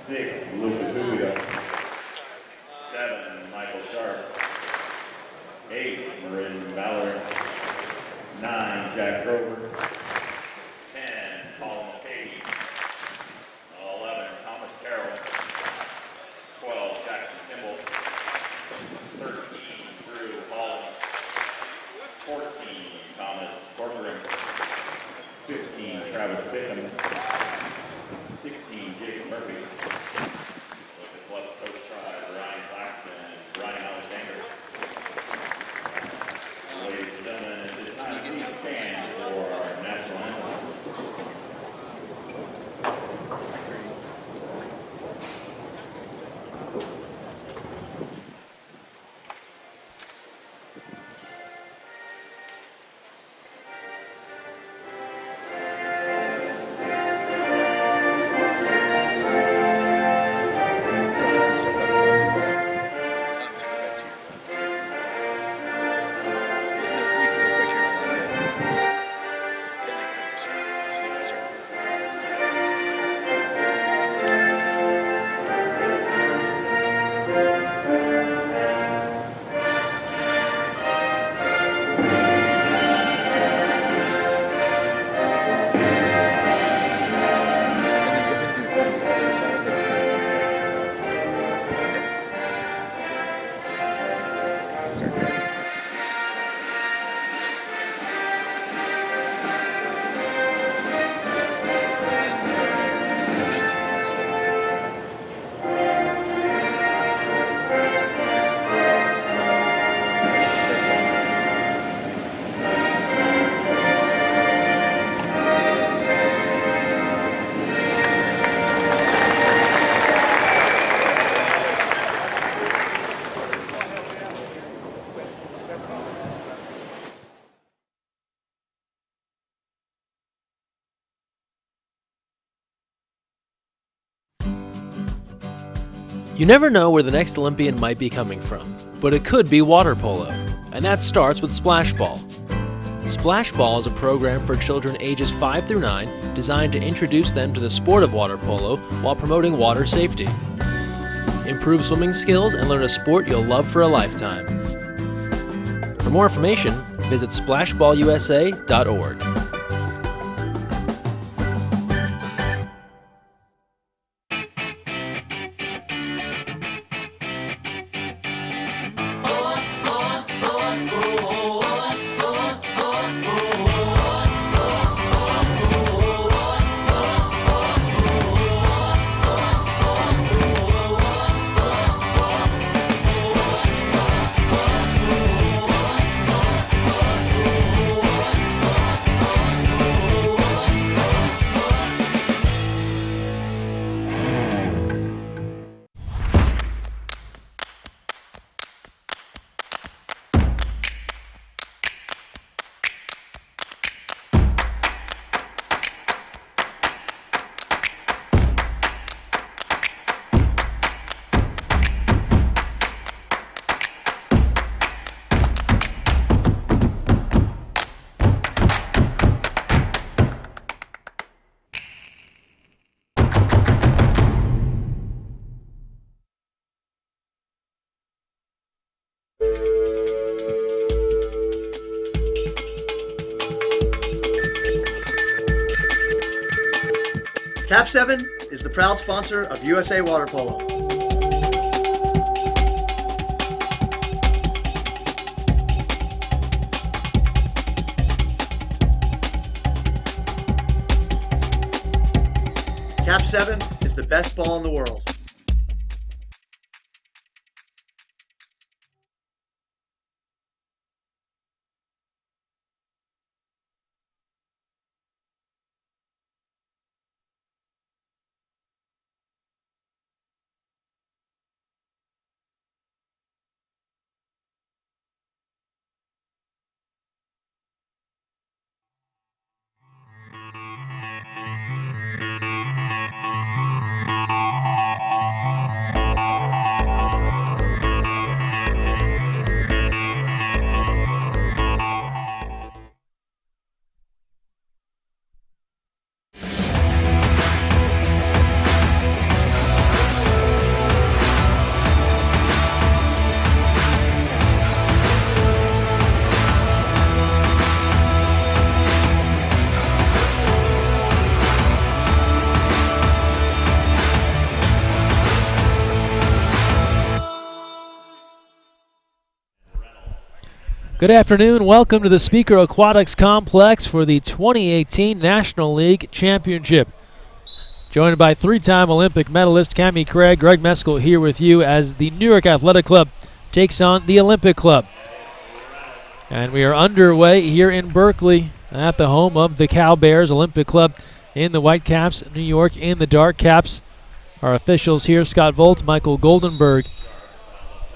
6, Lucas Julio. 7, Michael Sharp. 8, Marin Valor. 9, Jack Grover. 10, Colin McCady. 11, Thomas Carroll. 12, Jackson Kimball. 13, Drew Holland. 14, Thomas Corcoran. 15, Travis Bickham. 16, Jacob Murphy. With the club's coach tribe, Ryan Claxton and Ryan Alexander. Ladies and gentlemen, at this time, please stand for our national anthem. You never know where the next Olympian might be coming from, but it could be water polo, and that starts with Splash Ball. Splash Ball is a program for children ages 5 through 9 designed to introduce them to the sport of water polo while promoting water safety. Improve swimming skills and learn a sport you'll love for a lifetime. For more information, visit splashballusa.org. Cap 7 is the proud sponsor of USA Water Polo. Cap 7 is the best ball in the world. Good afternoon. Welcome to the Speaker Aquatics Complex for the 2018 National League Championship. Joined by three-time Olympic medalist Cammie Craig, Greg Meskel here with you as the New York Athletic Club takes on the Olympic Club. And we are underway here in Berkeley at the home of the Cow Bears Olympic Club in the white caps, New York in the dark caps. Our officials here, Scott Volt, Michael Goldenberg,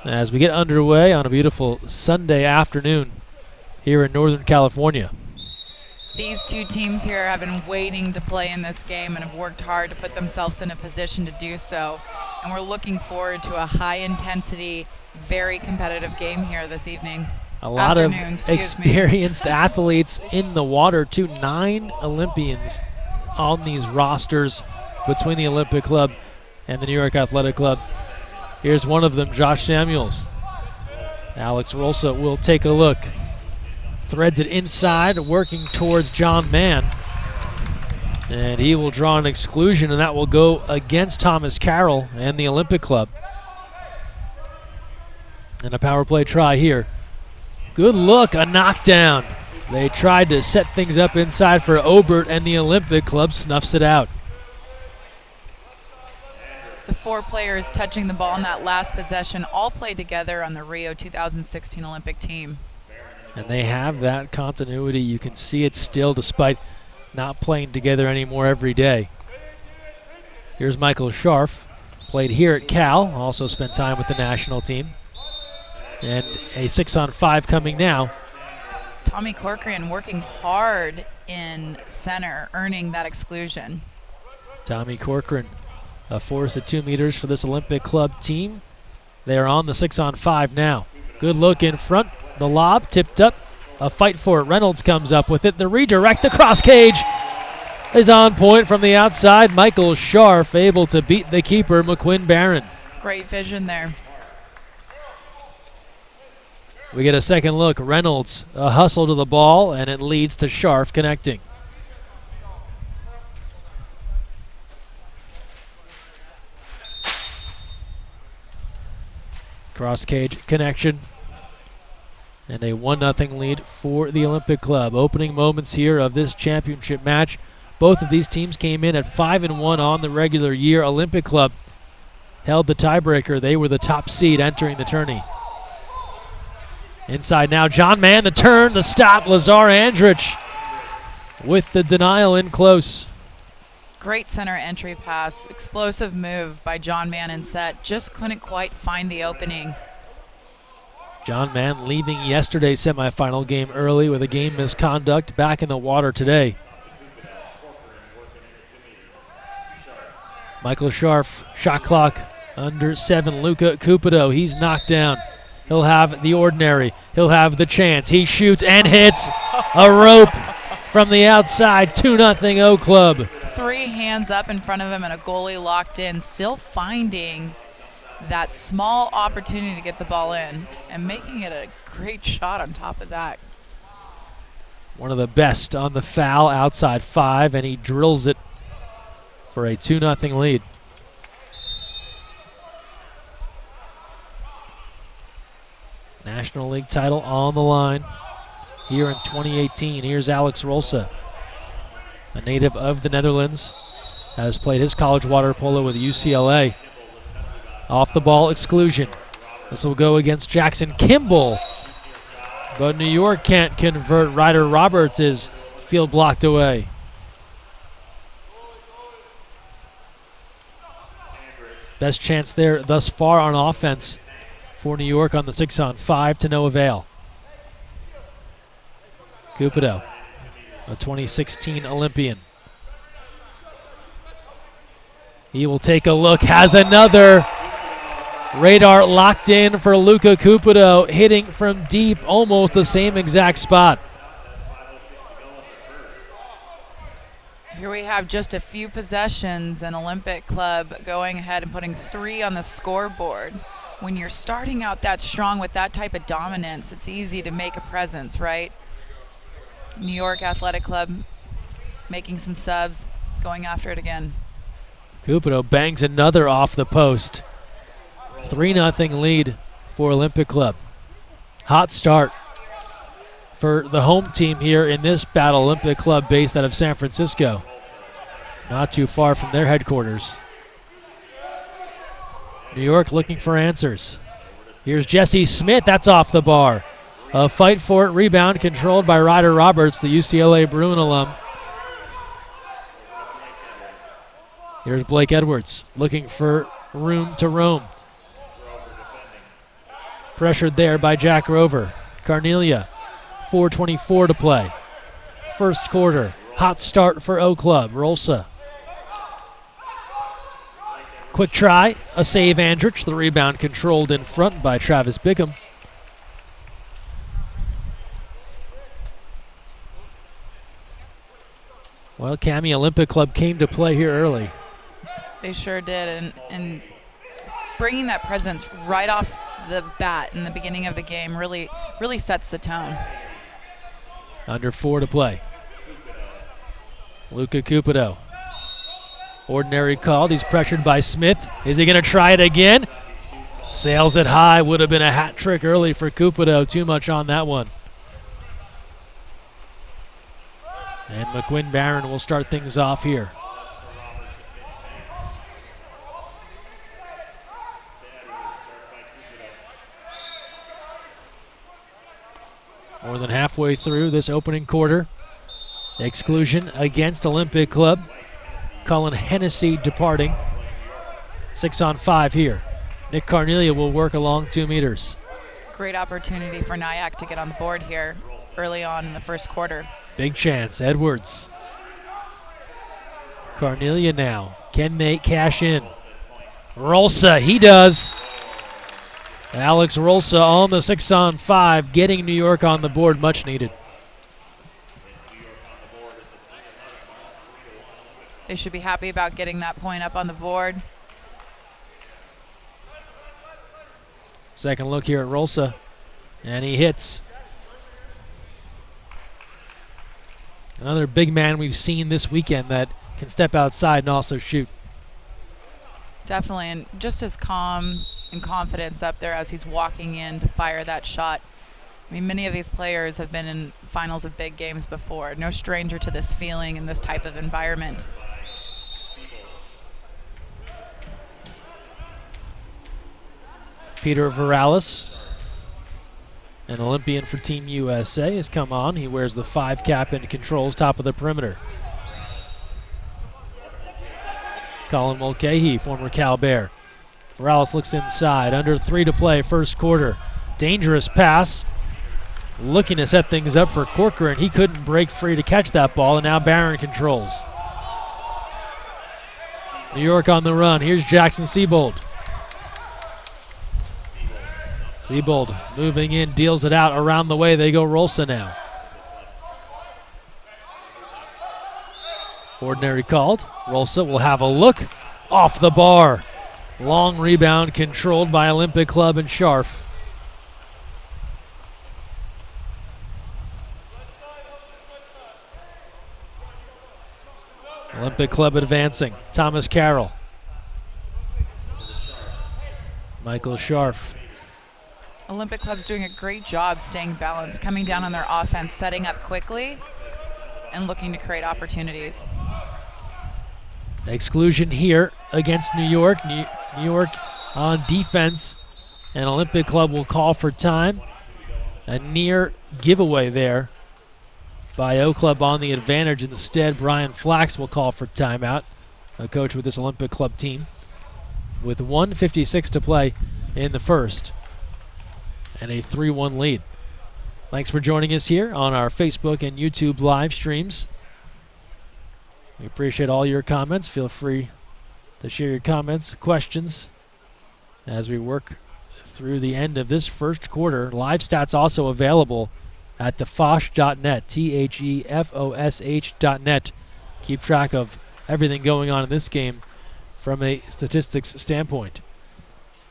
as we get underway on a beautiful Sunday afternoon here in Northern California. These two teams here have been waiting to play in this game and have worked hard to put themselves in a position to do so. And we're looking forward to a high-intensity, very competitive game here this evening. A lot of experienced athletes in the water, too. 9 Olympians on these rosters between the Olympic Club and the New York Athletic Club. Here's one of them, Josh Samuels. Alex Rolsa will take a look. Threads it inside, working towards John Mann. And he will draw an exclusion, and that will go against Thomas Carroll and the Olympic Club. And a power play try here. Good look, a knockdown. They tried to set things up inside for Obert, and the Olympic Club snuffs it out. The 4 players touching the ball in that last possession all played together on the Rio 2016 Olympic team. And they have that continuity. You can see it still despite not playing together anymore every day. Here's Michael Scharf, played here at Cal, also spent time with the national team. And a 6-on-5 coming now. Tommy Corcoran working hard in center, earning that exclusion. Tommy Corcoran, a force at 2 meters for this Olympic Club team. They are on the 6-on-5 now. Good look in front. The lob tipped up. A fight for it. Reynolds comes up with it. The redirect, the cross cage is on point from the outside. Michael Scharf able to beat the keeper, McQuinn Barron. Great vision there. We get a second look. Reynolds, a hustle to the ball, and it leads to Scharf connecting. Cross cage connection. And a 1-0 lead for the Olympic Club. Opening moments here of this championship match. Both of these teams came in at 5-1 on the regular year. Olympic Club held the tiebreaker. They were the top seed entering the tourney. Inside now, John Mann, the turn, the stop. Lazar Andrich with the denial in close. Great center entry pass. Explosive move by John Mann in set. Just couldn't quite find the opening. John Mann leaving yesterday's semifinal game early with a game misconduct, back in the water today. Michael Scharf, shot clock under 7. Luca Cupido, he's knocked down. He'll have the ordinary. He'll have the chance. He shoots and hits a rope from the outside. 2-0 O Club. 3 hands up in front of him and a goalie locked in, still finding that small opportunity to get the ball in and making it a great shot on top of that. One of the best on the foul, outside 5, and he drills it for a 2-0 lead. National League title on the line here in 2018. Here's Alex Rolsa, a native of the Netherlands, has played his college water polo with UCLA. Off the ball exclusion. This will go against Jackson Kimball. But New York can't convert. Ryder Roberts is field blocked away. Best chance there thus far on offense for New York on the 6-on-5 to no avail. Cupido, a 2016 Olympian. He will take a look, has another. Radar locked in for Luca Cupido, hitting from deep, almost the same exact spot. Here we have just a few possessions, and Olympic Club going ahead and putting 3 on the scoreboard. When you're starting out that strong with that type of dominance, it's easy to make a presence, right? New York Athletic Club making some subs, going after it again. Cupido bangs another off the post. 3-0 lead for Olympic Club. Hot start. for the home team here in this Battle Olympic Club based out of San Francisco. Not too far from their headquarters. New York looking for answers. Here's Jesse Smith. That's off the bar. A fight for it. Rebound controlled by Ryder Roberts, the UCLA Bruin alum. Here's Blake Edwards looking for room to roam. Pressured there by Jack Rover. Carnelia, 4:24 to play. First quarter. Hot start for O Club. Rolsa. Quick try, a save Andrich. The rebound controlled in front by Travis Bickham. Well, Cammie, Olympic Club came to play here early. They sure did, and bringing that presence right off the bat in the beginning of the game really sets the tone. Under 4 to play. Luca Cupido. Ordinary called. He's pressured by Smith. Is he going to try it again? Sails it high. Would have been a hat trick early for Cupido. Too much on that one. And McQuinn Barron will start things off here. More than halfway through this opening quarter. Exclusion against Olympic Club. Colin Hennessy departing. 6-on-5 here. Nick Carnelia will work along 2 meters. Great opportunity for Nyack to get on the board here early on in the first quarter. Big chance. Edwards. Carnelia now. Can they cash in? Rolsa, he does. Alex Rolsa on the 6-on-5, getting New York on the board, much needed. They should be happy about getting that point up on the board. Second look here at Rolsa, and he hits. Another big man we've seen this weekend that can step outside and also shoot. Definitely, and just as calm and confidence up there as he's walking in to fire that shot. I mean, many of these players have been in finals of big games before. No stranger to this feeling and this type of environment. Peter Varales, an Olympian for Team USA, has come on. He wears the 5 cap and controls top of the perimeter. Colin Mulcahy, former Cal Bear. Varales looks inside, under 3 to play, first quarter. Dangerous pass. Looking to set things up for Corcoran. He couldn't break free to catch that ball, and now Barron controls. New York on the run. Here's Jackson Siebold. Siebold moving in, deals it out around the way. They go Rolsa now. Ordinary called. Rolsa will have a look. Off the bar. Long rebound controlled by Olympic Club and Scharf. Olympic Club advancing. Thomas Carroll. Michael Scharf. Olympic Club's doing a great job staying balanced, coming down on their offense, setting up quickly, and looking to create opportunities. Exclusion here against New York. New York on defense, and Olympic Club will call for time. A near giveaway there by O Club on the advantage. Instead, Brian Flax will call for timeout, a coach with this Olympic Club team, with 1:56 to play in the first, and a 3-1 lead. Thanks for joining us here on our Facebook and YouTube live streams. We appreciate all your comments. Feel free to share your comments, questions, as we work through the end of this first quarter. Live stats also available at thefosh.net, THEFOSH.net. Keep track of everything going on in this game from a statistics standpoint.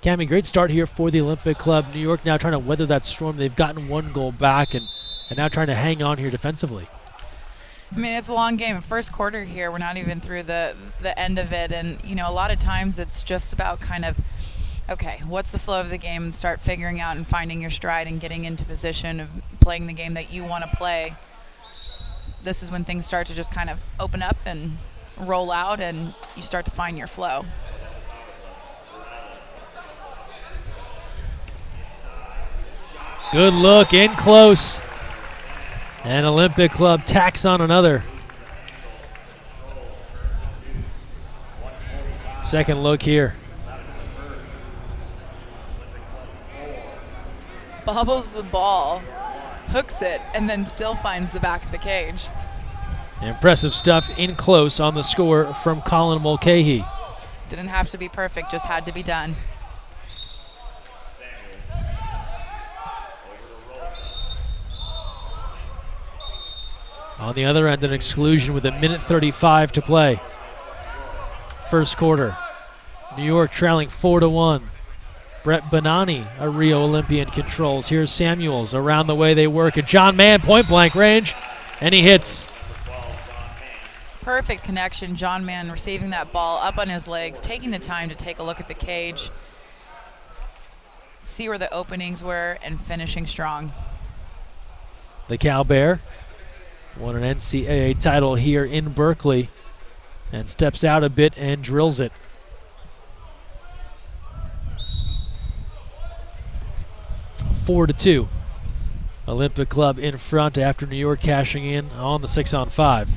Cammie, great start here for the Olympic Club. New York now trying to weather that storm. They've gotten 1 goal back and now trying to hang on here defensively. I mean, it's a long game. First quarter here, we're not even through the end of it. And, you know, a lot of times it's just about kind of, okay, what's the flow of the game, and start figuring out and finding your stride and getting into position of playing the game that you want to play, this is when things start to just kind of open up and roll out, and you start to find your flow. Good look, in close. And Olympic Club tacks on another. Second look here. Bobbles the ball, hooks it, and then still finds the back of the cage. Impressive stuff in close on the score from Colin Mulcahy. Didn't have to be perfect, just had to be done. On the other end, an exclusion with 1:35 to play. First quarter. New York trailing 4-1. Brett Bonani, a Rio Olympian, controls. Here's Samuels. Around the way they work at John Mann, point blank range, and he hits. Perfect connection. John Mann receiving that ball up on his legs, taking the time to take a look at the cage, see where the openings were, and finishing strong. The Cal Bear won an NCAA title here in Berkeley and steps out a bit and drills it. Four to 2. Olympic Club in front after New York cashing in on the 6-on-5.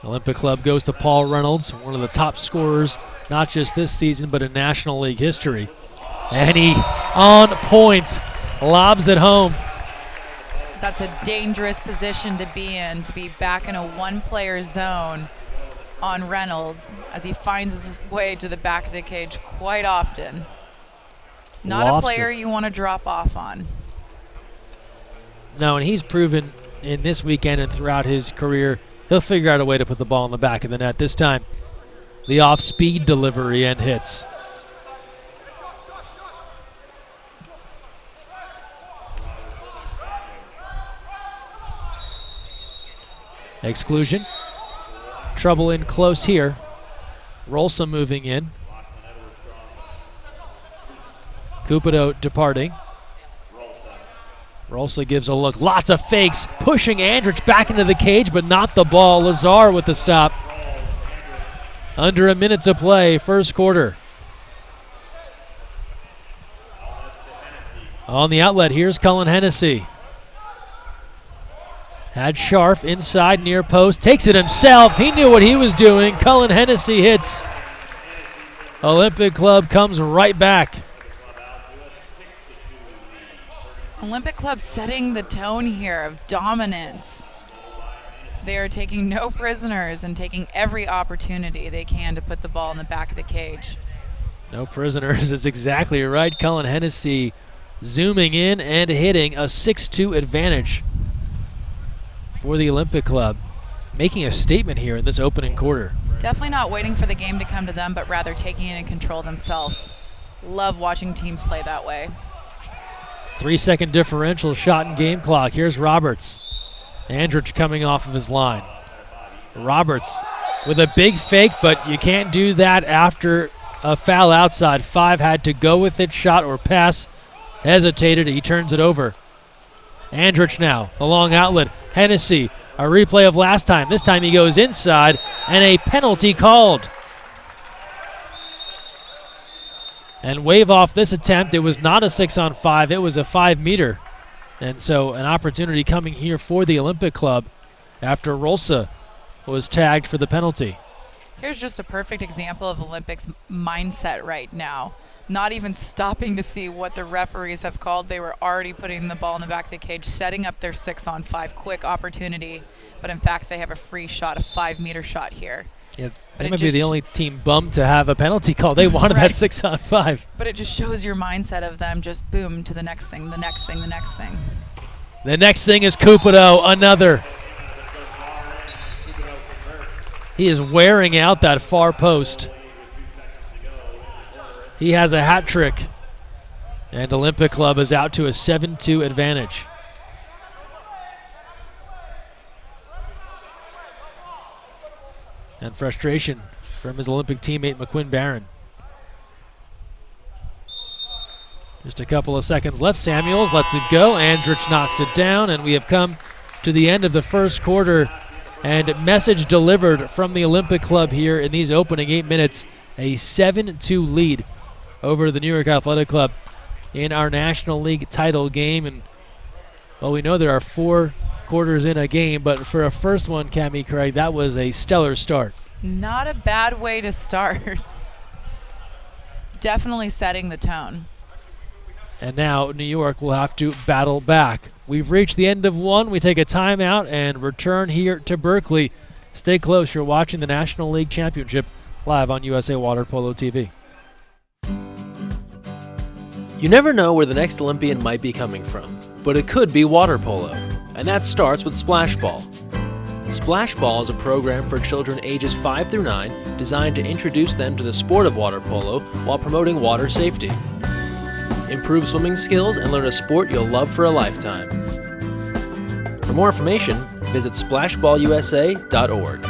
Olympic Club goes to Paul Reynolds, one of the top scorers, not just this season, but in National League history. And he, on point, lobs it home. That's a dangerous position to be in, to be back in a one-player zone on Reynolds as he finds his way to the back of the cage quite often. Not Lofts a player it. you want to drop off on. No, and he's proven in this weekend and throughout his career, he'll figure out a way to put the ball in the back of the net. This time, the off-speed delivery and hits. Exclusion. Trouble in close here. Rolsa moving in. Cupido departing. Rolsa gives a look. Lots of fakes. Pushing Andrich back into the cage, but not the ball. Lazar with the stop. Under a minute to play, first quarter. On the outlet, here's Cullen Hennessy. Had Scharf inside near post. Takes it himself. He knew what he was doing. Cullen Hennessy hits. Olympic Club comes right back. Olympic Club setting the tone here of dominance. They are taking no prisoners and taking every opportunity they can to put the ball in the back of the cage. No prisoners is exactly right. Cullen Hennessy zooming in and hitting a 6-2 advantage for the Olympic Club, making a statement here in this opening quarter. Definitely not waiting for the game to come to them, but rather taking it in control themselves. Love watching teams play that way. 3-second differential, shot and game clock. Here's Roberts. Andrich coming off of his line. Roberts with a big fake, but you can't do that after a foul outside. 5 had to go with it, shot or pass. Hesitated, he turns it over. Andrich now, the long outlet. Hennessy, a replay of last time. This time he goes inside, and a penalty called. And wave off this attempt. It was not a 6-on-5, it was a 5-meter. And so an opportunity coming here for the Olympic Club after Rolsa was tagged for the penalty. Here's just a perfect example of Olympics mindset right now. Not even stopping to see what the referees have called. They were already putting the ball in the back of the cage, setting up their 6-on-5 quick opportunity. But in fact, they have a free shot, a 5-meter shot here. Yeah, But they it might be just the only team bummed to have a penalty call. They wanted Right. that 6-on-5. But it just shows your mindset of them just boom to the next thing, the next thing, the next thing. The next thing is Cupido, another. He is wearing out that far post. He has a hat trick. And Olympic Club is out to a 7-2 advantage. And frustration from his Olympic teammate McQuinn Barron. Just a couple of seconds left. Samuels lets it go. Andrich knocks it down, and we have come to the end of the first quarter. And message delivered from the Olympic Club here in these opening 8 minutes. A 7-2 lead over the New York Athletic Club in our National League title game. And, well, we know there are 4 quarters in a game, but for a first one, Cammie Craig, that was a stellar start. Not a bad way to start. Definitely setting the tone. And now New York will have to battle back. We've reached the end of one. We take a timeout and return here to Berkeley. Stay close. You're watching the National League Championship live on USA Water Polo TV. You never know where the next Olympian might be coming from, but it could be water polo. And that starts with Splash Ball. Splash Ball is a program for children ages 5 through 9 designed to introduce them to the sport of water polo while promoting water safety. Improve swimming skills and learn a sport you'll love for a lifetime. For more information, visit splashballusa.org.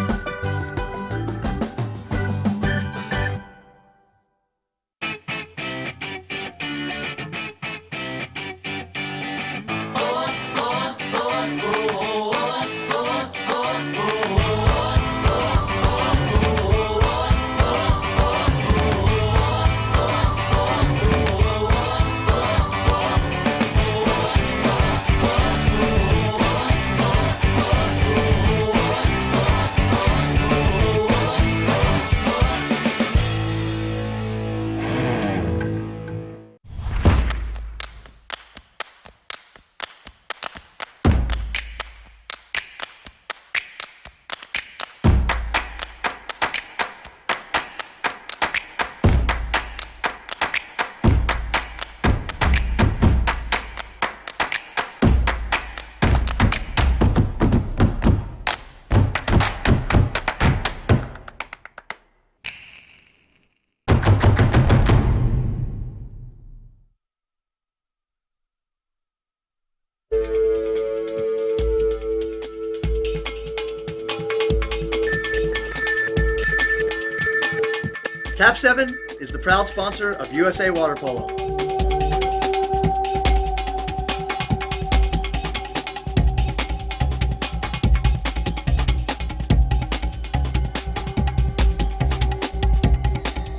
Cap 7 is the proud sponsor of USA Water Polo.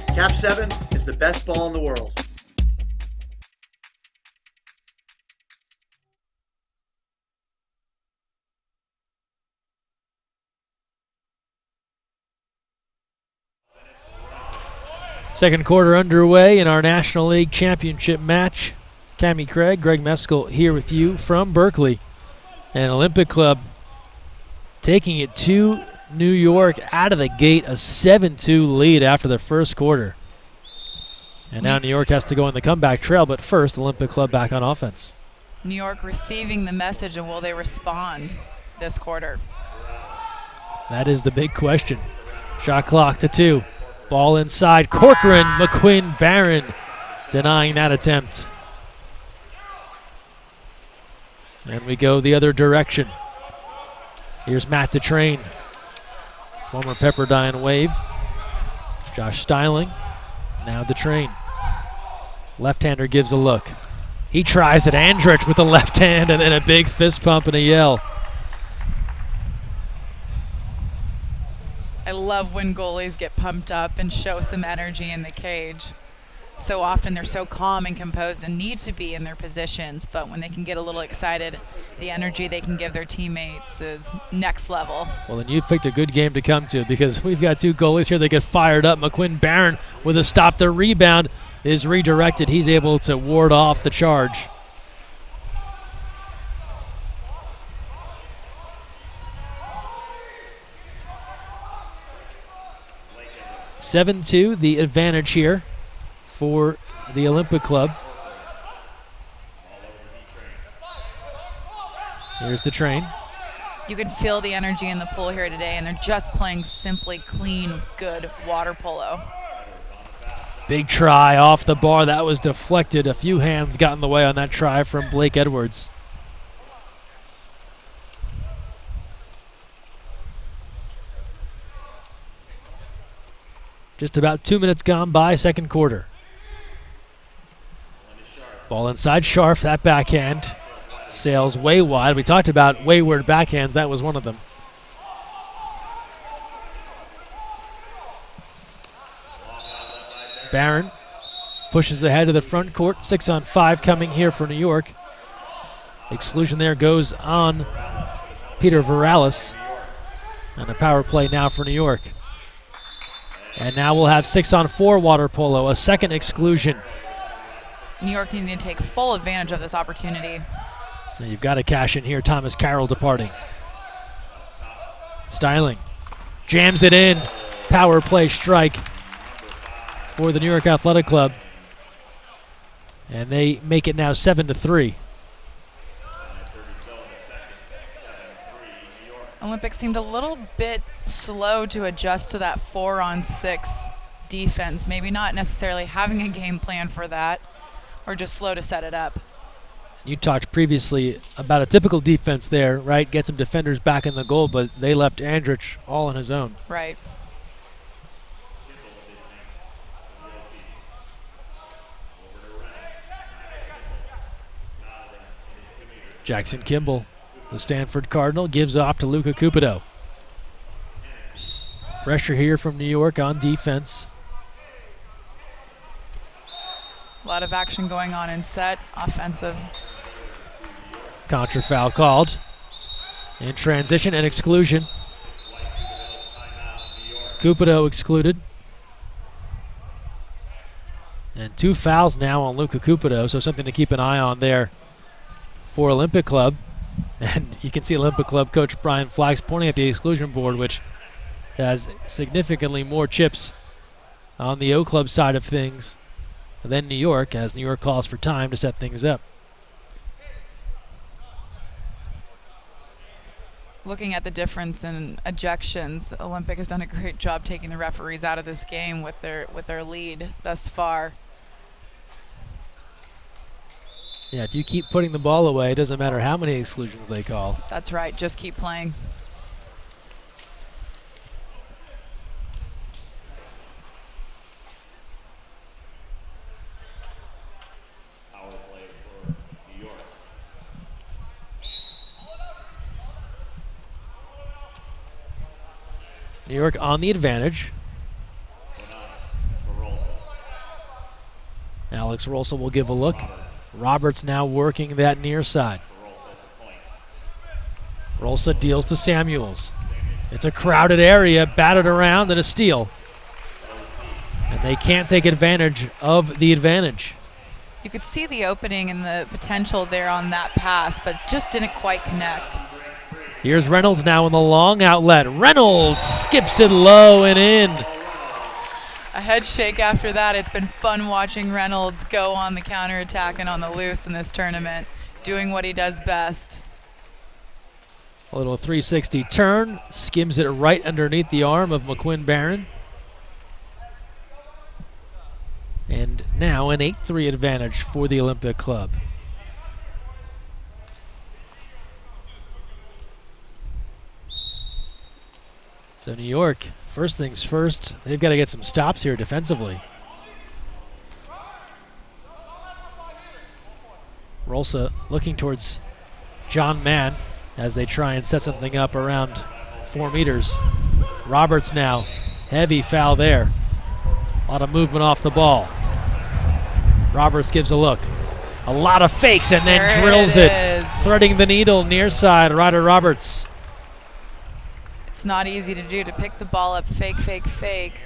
Cap 7 is the best ball in the world. Second quarter underway in our National League Championship match. Cammie Craig, Greg Meskel here with you from Berkeley. And Olympic Club taking it to New York out of the gate, a 7-2 lead after the first quarter. And now New York has to go on the comeback trail, but first, Olympic Club back on offense. New York receiving the message, and will they respond this quarter? That is the big question. Shot clock to 2. Ball inside. Corcoran, McQuinn, Barron denying that attempt. And we go the other direction. Here's Matt DeTrain, former Pepperdine Wave. Josh Styling, now DeTrain. Left-hander gives a look. He tries it. Andrich with the left hand and then a big fist pump and a yell. I love when goalies get pumped up and show some energy in the cage. So often they're so calm and composed and need to be in their positions, but when they can get a little excited, the energy they can give their teammates is next level. Well, then you picked a good game to come to because we've got 2 goalies here that get fired up. McQuinn Barron with a stop. The rebound is redirected. He's able to ward off the charge. (7-2), the advantage here for the Olympic Club. Here's the train. You can feel the energy in the pool here today, and they're just playing simply clean, good water polo. Big try off the bar. That was deflected. A few hands got in the way on that try from Blake Edwards. Just about 2 minutes gone by, second quarter. Ball inside, Scharf, that backhand sails way wide. We talked about wayward backhands, that was one of them. Barron pushes ahead to the front court, 6-on-5 coming here for New York. Exclusion there goes on Peter Viralis. And a power play now for New York. And now we'll have 6-on-4 water polo, a second exclusion. New York needing to take full advantage of this opportunity. Now you've got to cash in here. Thomas Carroll departing. Styling jams it in. Power play strike for the New York Athletic Club. And they make it now 7-3. Olympics seemed a little bit slow to adjust to that 4-on-6 defense. Maybe not necessarily having a game plan for that, or just slow to set it up. You talked previously about a typical defense there, right? Get some defenders back in the goal, but they left Andrich all on his own. Right. Jackson Kimball, the Stanford Cardinal, gives off to Luca Cupido. Pressure here from New York on defense. A lot of action going on in set, offensive. Contra foul called. In transition and exclusion. Cupido excluded. And 2 fouls now on Luca Cupido, so something to keep an eye on there for Olympic Club. And you can see Olympic Club coach Brian Flax pointing at the exclusion board, which has significantly more chips on the O Club side of things than New York, as New York calls for time to set things up. Looking at the difference in ejections, Olympic has done a great job taking the referees out of this game with their lead thus far. Yeah, if you keep putting the ball away, it doesn't matter how many exclusions they call. That's right, just keep playing. Power play for New York. New York on the advantage. Alex Rolsa will give a look. Roberts now working that near side. Rolsa deals to Samuels. It's a crowded area, battered around, and a steal. And they can't take advantage of the advantage. You could see the opening and the potential there on that pass, but just didn't quite connect. Here's Reynolds now in the long outlet. Reynolds skips it low and in. A head shake after that. It's been fun watching Reynolds go on the counterattack and on the loose in this tournament, doing what he does best. A little 360 turn, skims it right underneath the arm of McQuinn Barron. And now an 8-3 advantage for the Olympic Club. So New York, first things first, they've got to get some stops here defensively. Rolsa looking towards John Mann as they try and set something up around 4 meters. Roberts now, heavy foul there. A lot of movement off the ball. Roberts gives a look. A lot of fakes and then there drills it. Threading the needle near side, Ryder Roberts. It's not easy to do, to pick the ball up, fake, fake, fake,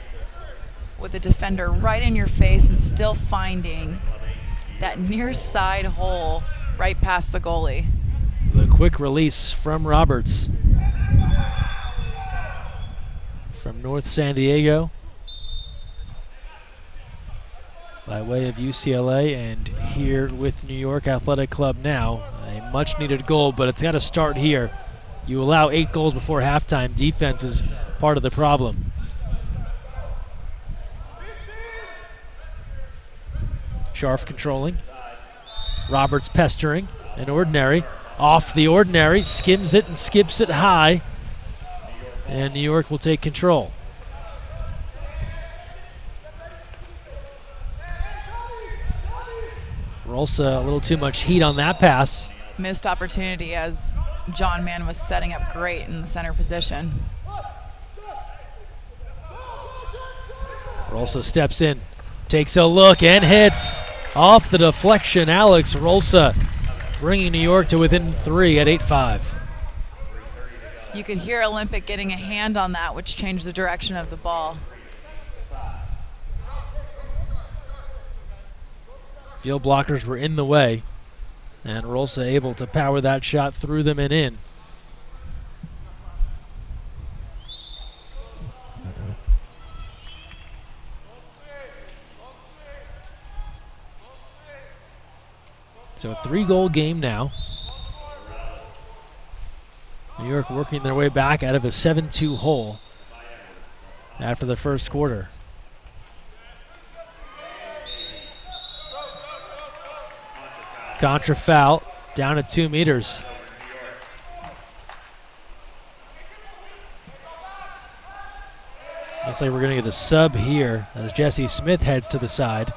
with the defender right in your face and still finding that near side hole right past the goalie. The quick release from Roberts. From North San Diego. By way of UCLA, and here with New York Athletic Club now. A much needed goal, but it's got to start here. You allow 8 goals before halftime. Defense is part of the problem. Scharf controlling. Roberts pestering. An ordinary. Off the ordinary. Skims it and skips it high. And New York will take control. Rolsa a little too much heat on that pass. Missed opportunity as John Mann was setting up great in the center position. Rolsa steps in, takes a look, and hits. Off the deflection, Alex Rolsa bringing New York to within 3 at 8-5. You could hear Olympic getting a hand on that, which changed the direction of the ball. Field blockers were in the way, and Rolsa able to power that shot through them and in. So a 3-goal game now. New York working their way back out of a 7-2 hole after the first quarter. Contra foul, down at 2 meters. Looks like we're going to get a sub here as Jesse Smith heads to the side.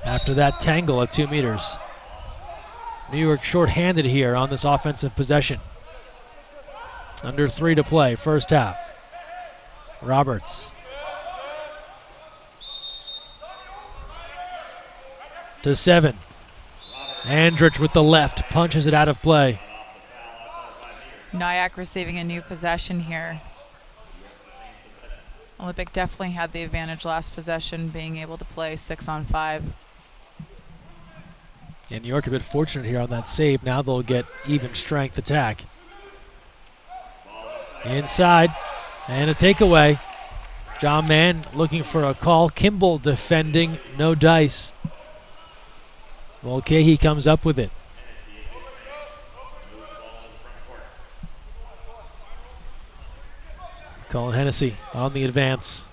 After that tangle at 2 meters. New York short-handed here on this offensive possession. Under 3 to play, first half. Roberts. To 7. Andrich with the left, punches it out of play. Nyack receiving a new possession here. Olympic definitely had the advantage last possession, being able to play 6-on-5. And New York a bit fortunate here on that save. Now they'll get even strength attack. Inside, and a takeaway. John Mann looking for a call. Kimball defending, no dice. Mulcahy comes up with it. Colin Hennessy on the advance.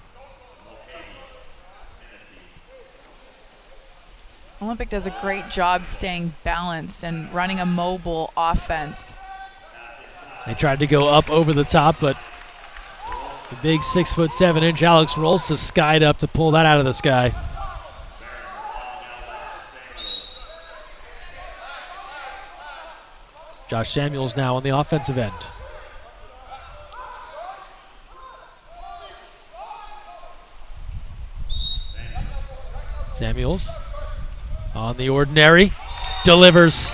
Olympic does a great job staying balanced and running a mobile offense. They tried to go up over the top, but the big 6'7" Alex Rolsa skied up to pull that out of the sky. Josh Samuels now on the offensive end. Samuels on the ordinary, delivers.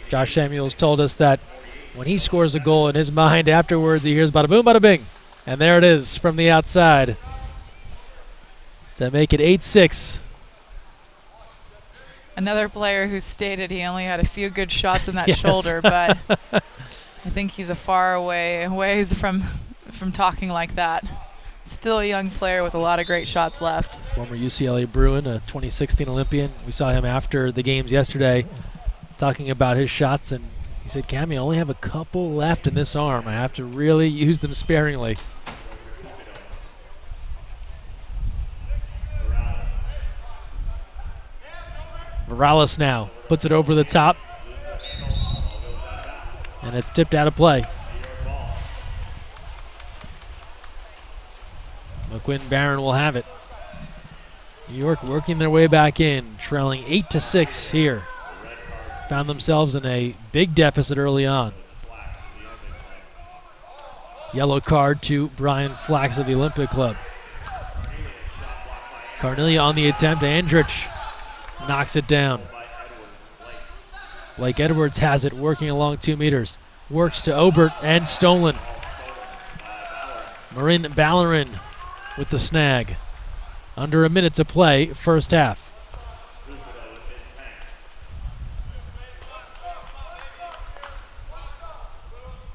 Josh Samuels told us that when he scores a goal in his mind afterwards, he hears bada boom, bada bing. And there it is from the outside to make it 8-6. Another player who stated he only had a few good shots in that Yes. shoulder, but I think he's a far ways from talking like that. Still a young player with a lot of great shots left. Former UCLA Bruin, a 2016 Olympian. We saw him after the games yesterday talking about his shots, and he said, Cammy, I only have a couple left in this arm. I have to really use them sparingly. Morales now puts it over the top, and it's tipped out of play. McQuinn Barron will have it. New York working their way back in, trailing 8-6 here. Found themselves in a big deficit early on. Yellow card to Brian Flax of the Olympic Club. Carnelia on the attempt. Andrich knocks it down. Blake Edwards has it, working along 2 meters. Works to Obert and stolen. Marin Ballerin with the snag. Under a minute to play, first half.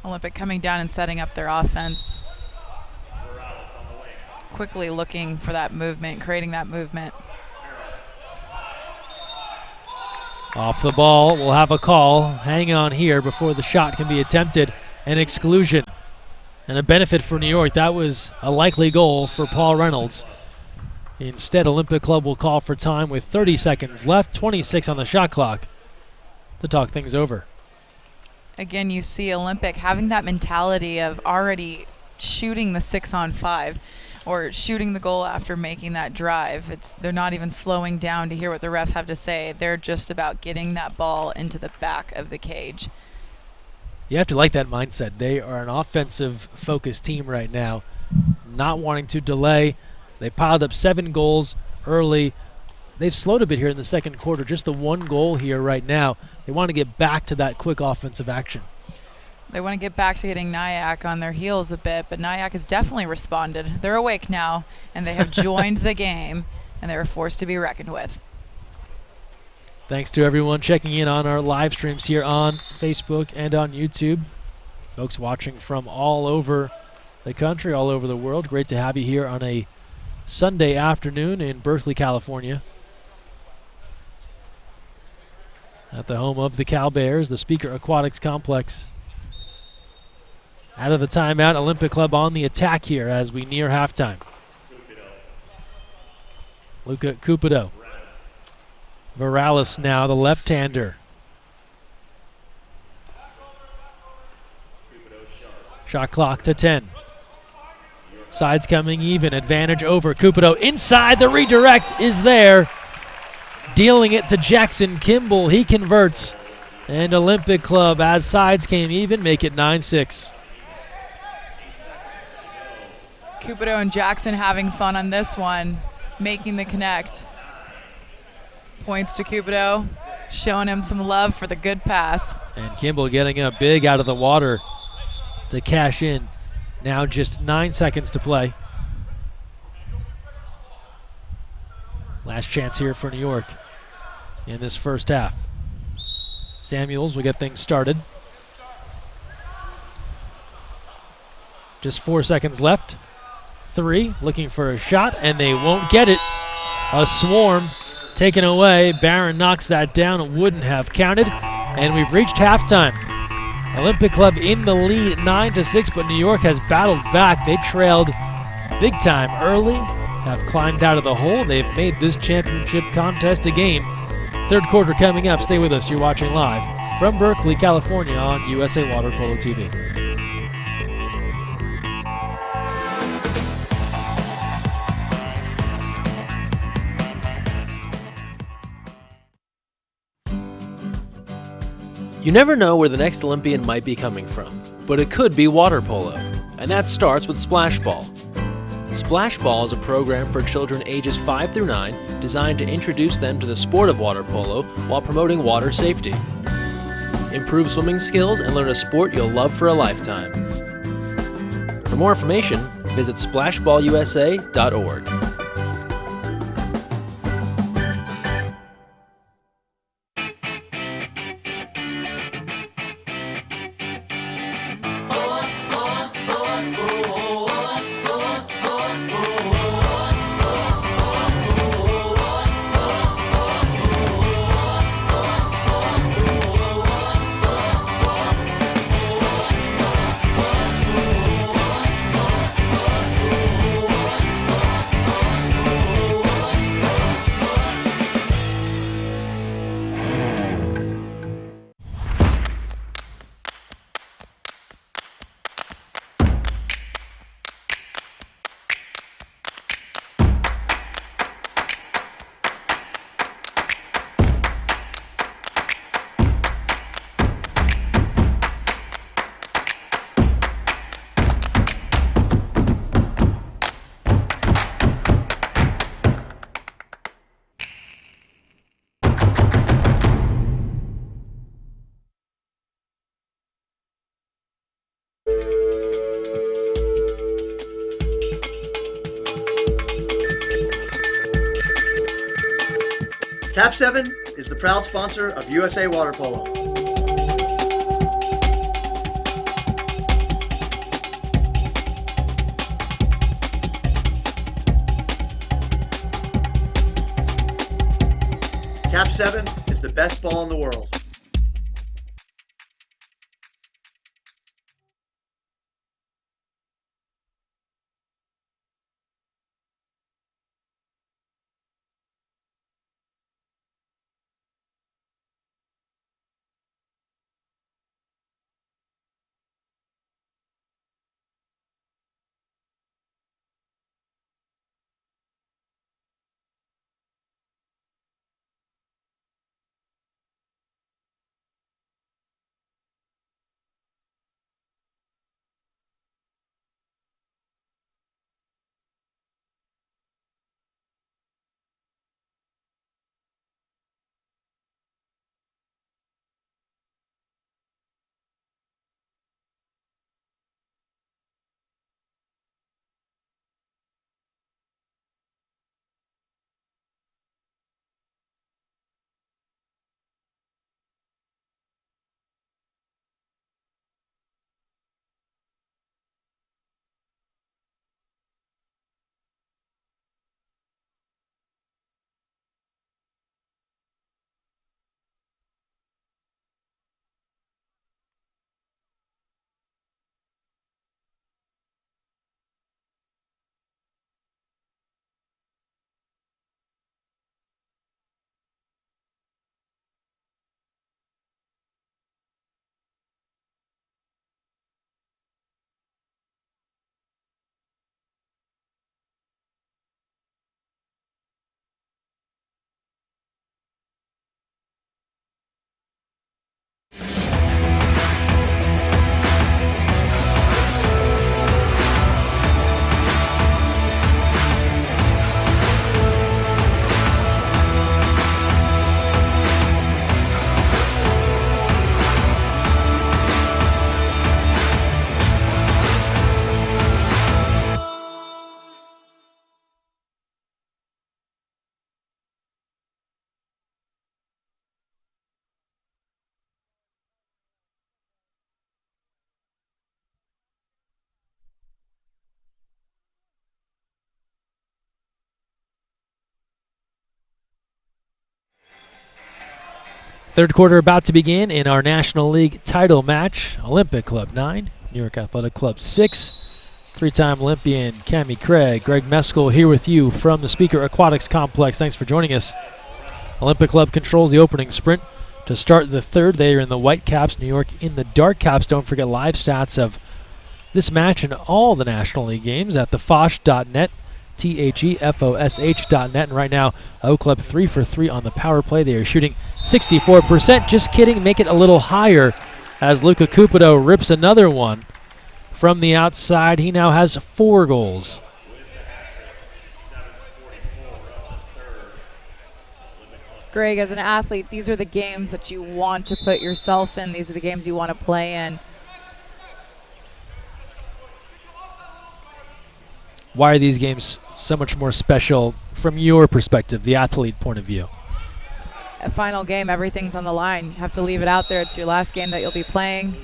Olympic coming down and setting up their offense. Quickly looking for that movement, creating that movement. Off the ball, we'll have a call. Hang on here before the shot can be attempted. An exclusion and a benefit for New York. That was a likely goal for Paul Reynolds. Instead, Olympic Club will call for time with 30 seconds left, 26 on the shot clock to talk things over. Again, you see Olympic having that mentality of already shooting the 6-on-5 or shooting the goal after making that drive. They're not even slowing down to hear what the refs have to say. They're just about getting that ball into the back of the cage. You have to like that mindset. They are an offensive-focused team right now, not wanting to delay. They piled up 7 goals early. They've slowed a bit here in the second quarter. Just the 1 goal here right now. They want to get back to that quick offensive action. They want to get back to getting Nyack on their heels a bit, but Nyack has definitely responded. They're awake now, and they have joined the game, and they're a force to be reckoned with. Thanks to everyone checking in on our live streams here on Facebook and on YouTube. Folks watching from all over the country, all over the world. Great to have you here on a Sunday afternoon in Berkeley, California. At the home of the Cal Bears, the Speaker Aquatics Complex. Out of the timeout, Olympic Club on the attack here as we near halftime. Luca Cupido. Varales now, the left-hander. Shot clock to 10. Sides coming even, advantage over Cupido. Inside, the redirect is there. Dealing it to Jackson Kimball, he converts. And Olympic Club, as sides came even, make it 9-6. Cupido and Jackson having fun on this one, making the connect. Points to Cupido, showing him some love for the good pass. And Kimball getting up big out of the water to cash in. Now just 9 seconds to play. Last chance here for New York in this first half. Samuels will get things started. Just 4 seconds left. 3, looking for a shot, and they won't get it. A swarm taken away. Barron knocks that down. It wouldn't have counted. And we've reached halftime. Olympic Club in the lead 9-6, but New York has battled back. They trailed big time early, have climbed out of the hole. They've made this championship contest a game. Third quarter coming up. Stay with us. You're watching live from Berkeley, California on USA Water Polo TV. You never know where the next Olympian might be coming from, but it could be water polo, and that starts with Splash Ball. Splash Ball is a program for children ages 5 through 9 designed to introduce them to the sport of water polo while promoting water safety. Improve swimming skills and learn a sport you'll love for a lifetime. For more information, visit splashballusa.org. Cap 7 is the proud sponsor of USA Water Polo. Cap 7 is the best ball in the world. Third quarter about to begin in our National League title match. Olympic Club 9, New York Athletic Club 6. Three-time Olympian Cammie Craig, Greg Meskel here with you from the Speaker Aquatics Complex. Thanks for joining us. Olympic Club controls the opening sprint to start the third. They are in the white caps, New York in the dark caps. Don't forget live stats of this match and all the National League games at thefosh.net, THEFOSH.net. And right now, O Club 3 for 3 on the power play. They are shooting 64%. Just kidding, make it a little higher as Luca Cupido rips another one from the outside. He now has 4 goals. Greg, as an athlete, these are the games that you want to put yourself in. These are the games you want to play in. Why are these games so much more special from your perspective, the athlete point of view? A final game, everything's on the line. You have to leave it out there. It's your last game that you'll be playing,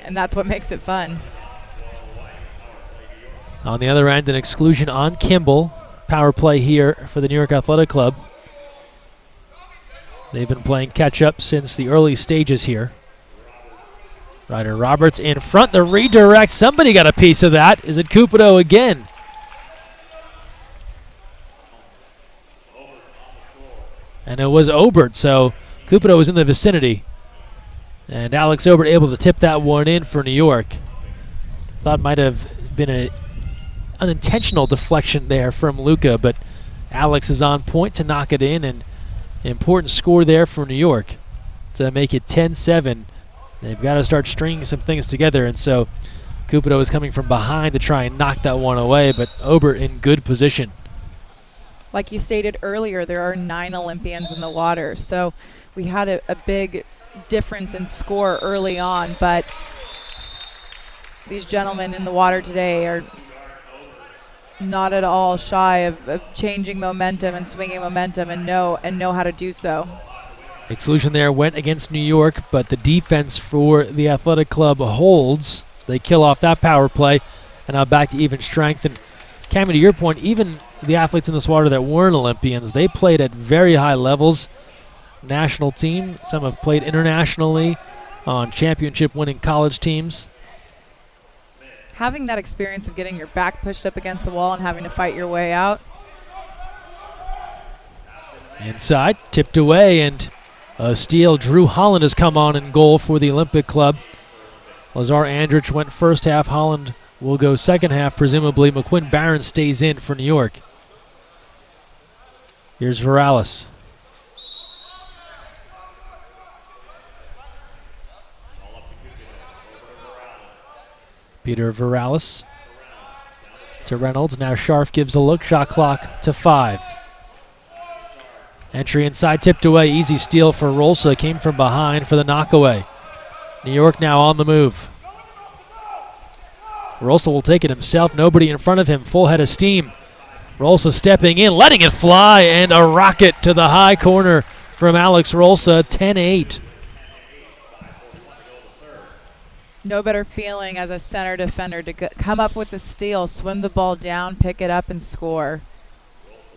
and that's what makes it fun. On the other end, an exclusion on Kimball. Power play here for the New York Athletic Club. They've been playing catch-up since the early stages here. Ryder Roberts in front, the redirect. Somebody got a piece of that. Is it Cupido again? And it was Obert, so Cupido was in the vicinity. And Alex Obert able to tip that one in for New York. Thought might have been an unintentional deflection there from Luca, but Alex is on point to knock it in, and important score there for New York to make it 10-7. They've got to start stringing some things together, and so Cupido is coming from behind to try and knock that one away, but Obert in good position. Like you stated earlier, there are 9 Olympians in the water, so we had a big difference in score early on, but these gentlemen in the water today are not at all shy of changing momentum and swinging momentum and know how to do so. Exclusion there went against New York, but the defense for the Athletic Club holds. They kill off that power play, and now back to even strength. And Cammie, to your point, even the athletes in this water that weren't Olympians, they played at very high levels. National team, some have played internationally on championship-winning college teams. Having that experience of getting your back pushed up against the wall and having to fight your way out. Inside, tipped away, and a steal. Drew Holland has come on in goal for the Olympic Club. Lazar Andrich went first half. Holland will go second half, presumably. McQuinn Barron stays in for New York. Here's Viralis. Peter Viralis to Reynolds. Now Scharf gives a look. Shot clock to 5. Entry inside, tipped away. Easy steal for Rolsa. Came from behind for the knockaway. New York now on the move. Rolsa will take it himself. Nobody in front of him. Full head of steam. Rolsa stepping in, letting it fly, and a rocket to the high corner from Alex Rolsa. 10-8. No better feeling as a center defender to come up with the steal, swim the ball down, pick it up, and score.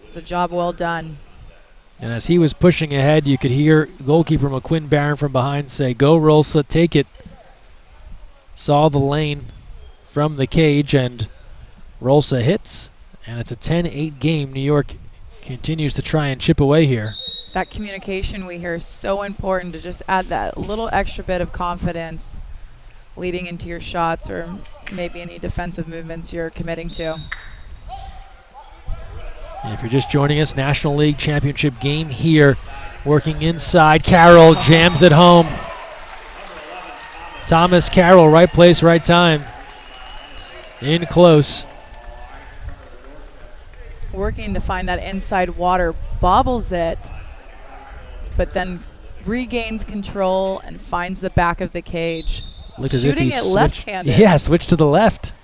It's a job well done. And as he was pushing ahead, you could hear goalkeeper McQuinn Barron from behind say, "Go, Rolsa, take it." Saw the lane from the cage, and Rolsa hits, and it's a 10-8 game. New York continues to try and chip away here. That communication we hear is so important to just add that little extra bit of confidence leading into your shots or maybe any defensive movements you're committing to. And if you're just joining us, National League Championship game here. Working inside, Carroll jams it home. Thomas Carroll, right place, right time. In close. Working to find that inside water, bobbles it, but then regains control and finds the back of the cage. Looked as if he switched. Left-handed. Yeah, switched to the left.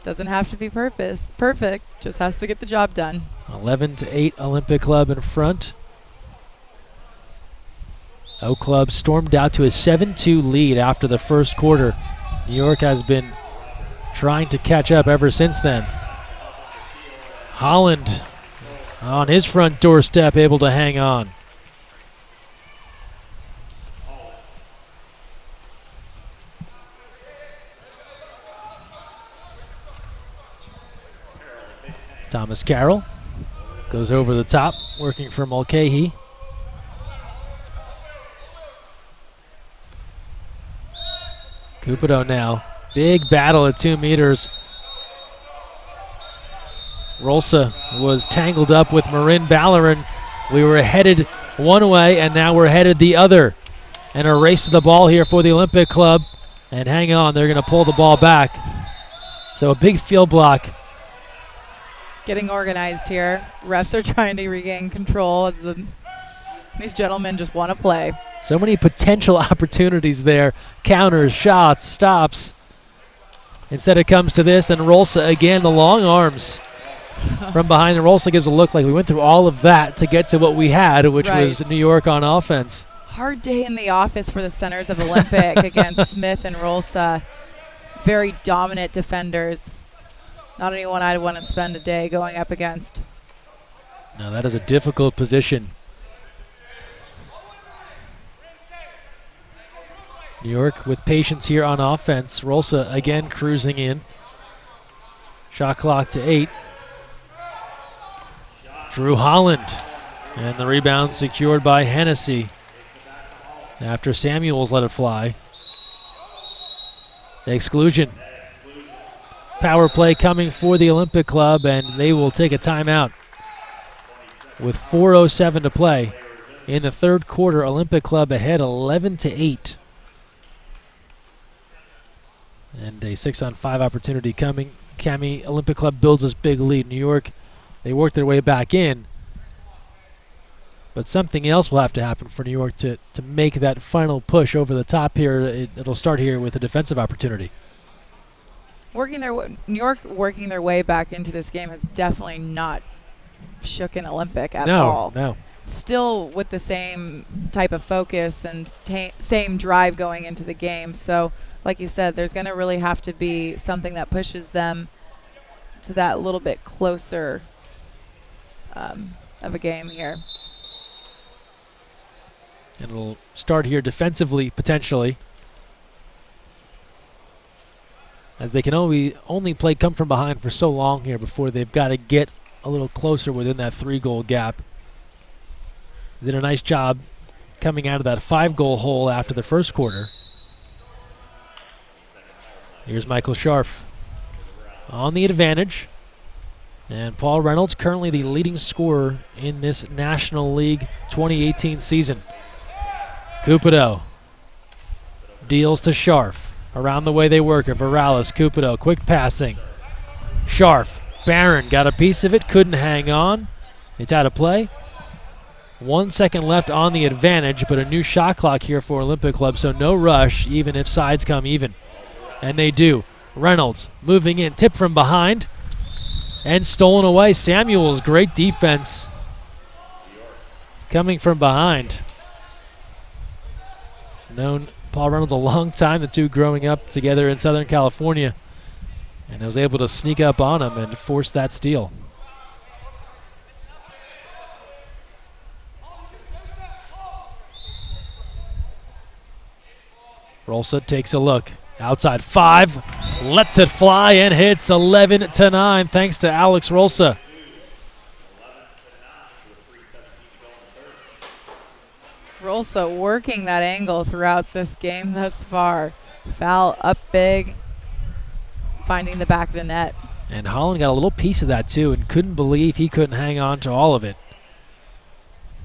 Doesn't have to be perfect, just has to get the job done. 11-8 Olympic Club in front. O Club stormed out to a 7-2 lead after the first quarter. New York has been trying to catch up ever since then. Holland on his front doorstep, able to hang on. Thomas Carroll goes over the top, working for Mulcahy. Cupido now. Big battle at 2 meters. Rolsa was tangled up with Marin Ballerin. We were headed one way, and now we're headed the other. And a race to the ball here for the Olympic Club. And hang on, they're going to pull the ball back. So a big field block. Getting organized here. Refs are trying to regain control as these gentlemen just want to play. So many potential opportunities there. Counters, shots, stops. Instead it comes to this, and Rolsa again, the long arms from behind. And Rolsa gives a look like we went through all of that to get to what we had, which was New York on offense. Hard day in the office for the centers of Olympic against Smith and Rolsa. Very dominant defenders. Not anyone I'd want to spend a day going up against. Now that is a difficult position. New York with patience here on offense. Rolsa again cruising in. Shot clock to 8. Drew Holland. And the rebound secured by Hennessy after Samuels let it fly. The exclusion. Power play coming for the Olympic Club, and they will take a timeout. With 4:07 to play in the third quarter, Olympic Club ahead 11-8. And a 6-on-5 opportunity coming. Cami, Olympic Club builds this big lead. New York, they work their way back in. But something else will have to happen for New York to make that final push over the top here. It'll start here with a defensive opportunity. New York working their way back into this game has definitely not shooken Olympic at all. No. Still with the same type of focus and same drive going into the game. So, like you said, there's going to really have to be something that pushes them to that little bit closer of a game here. And it'll start here defensively, potentially, as they can only play come from behind for so long here before they've got to get a little closer within that 3-goal gap. They did a nice job coming out of that 5-goal hole after the first quarter. Here's Michael Scharf on the advantage. And Paul Reynolds, currently the leading scorer in this National League 2018 season. Cupido deals to Scharf. Around the way they work it. Varales, Cupido, quick passing. Scharf, Barron got a piece of it, couldn't hang on. It's out of play. 1 second left on the advantage, but a new shot clock here for Olympic Club, so no rush, even if sides come even. And they do. Reynolds moving in, tip from behind, and stolen away. Samuels, great defense coming from behind. It's known Paul Reynolds a long time, the two growing up together in Southern California, and was able to sneak up on him and force that steal. Rolsa takes a look. Outside 5, lets it fly and hits 11-9 thanks to Alex Rolsa. Rolsa working that angle throughout this game thus far. Foul up big, finding the back of the net. And Holland got a little piece of that too and couldn't believe he couldn't hang on to all of it,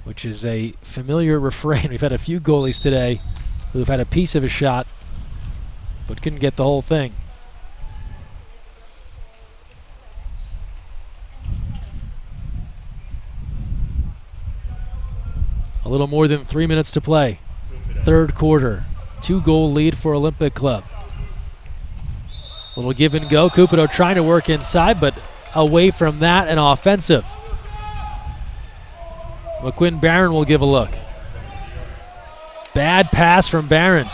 which is a familiar refrain. We've had a few goalies today who've had a piece of a shot but couldn't get the whole thing. A little more than 3 minutes to play. Third quarter. 2-goal lead for Olympic Club. Little give and go. Cupido trying to work inside, but away from that and offensive. McQuinn Barron will give a look. Bad pass from Barron.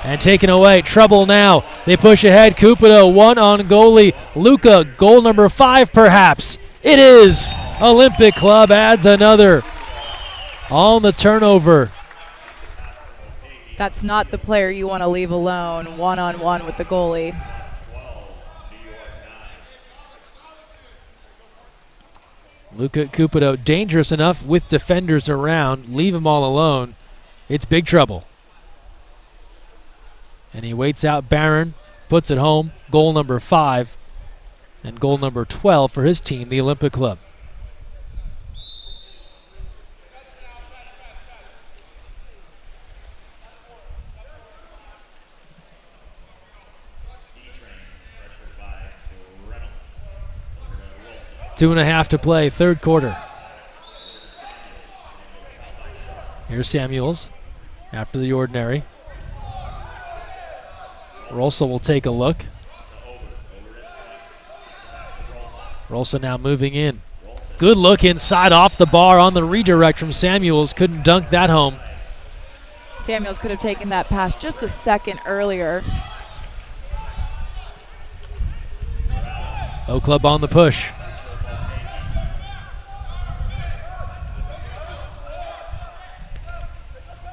And taken away. Trouble now. They push ahead. Cupido, one on goalie. Luca, goal number 5 perhaps. It is. Olympic Club adds another on the turnover. That's not the player you want to leave alone one-on-one with the goalie. Luca Cupido dangerous enough with defenders around. Leave him all alone. It's big trouble. And he waits out Barron, puts it home. Goal number 5 and goal number 12 for his team, the Olympic Club. Two and a half to play, third quarter. Here's Samuels after the ordinary. Rolsa will take a look. Rolsa now moving in. Good look inside off the bar on the redirect from Samuels. Couldn't dunk that home. Samuels could have taken that pass just a second earlier. O Club on the push.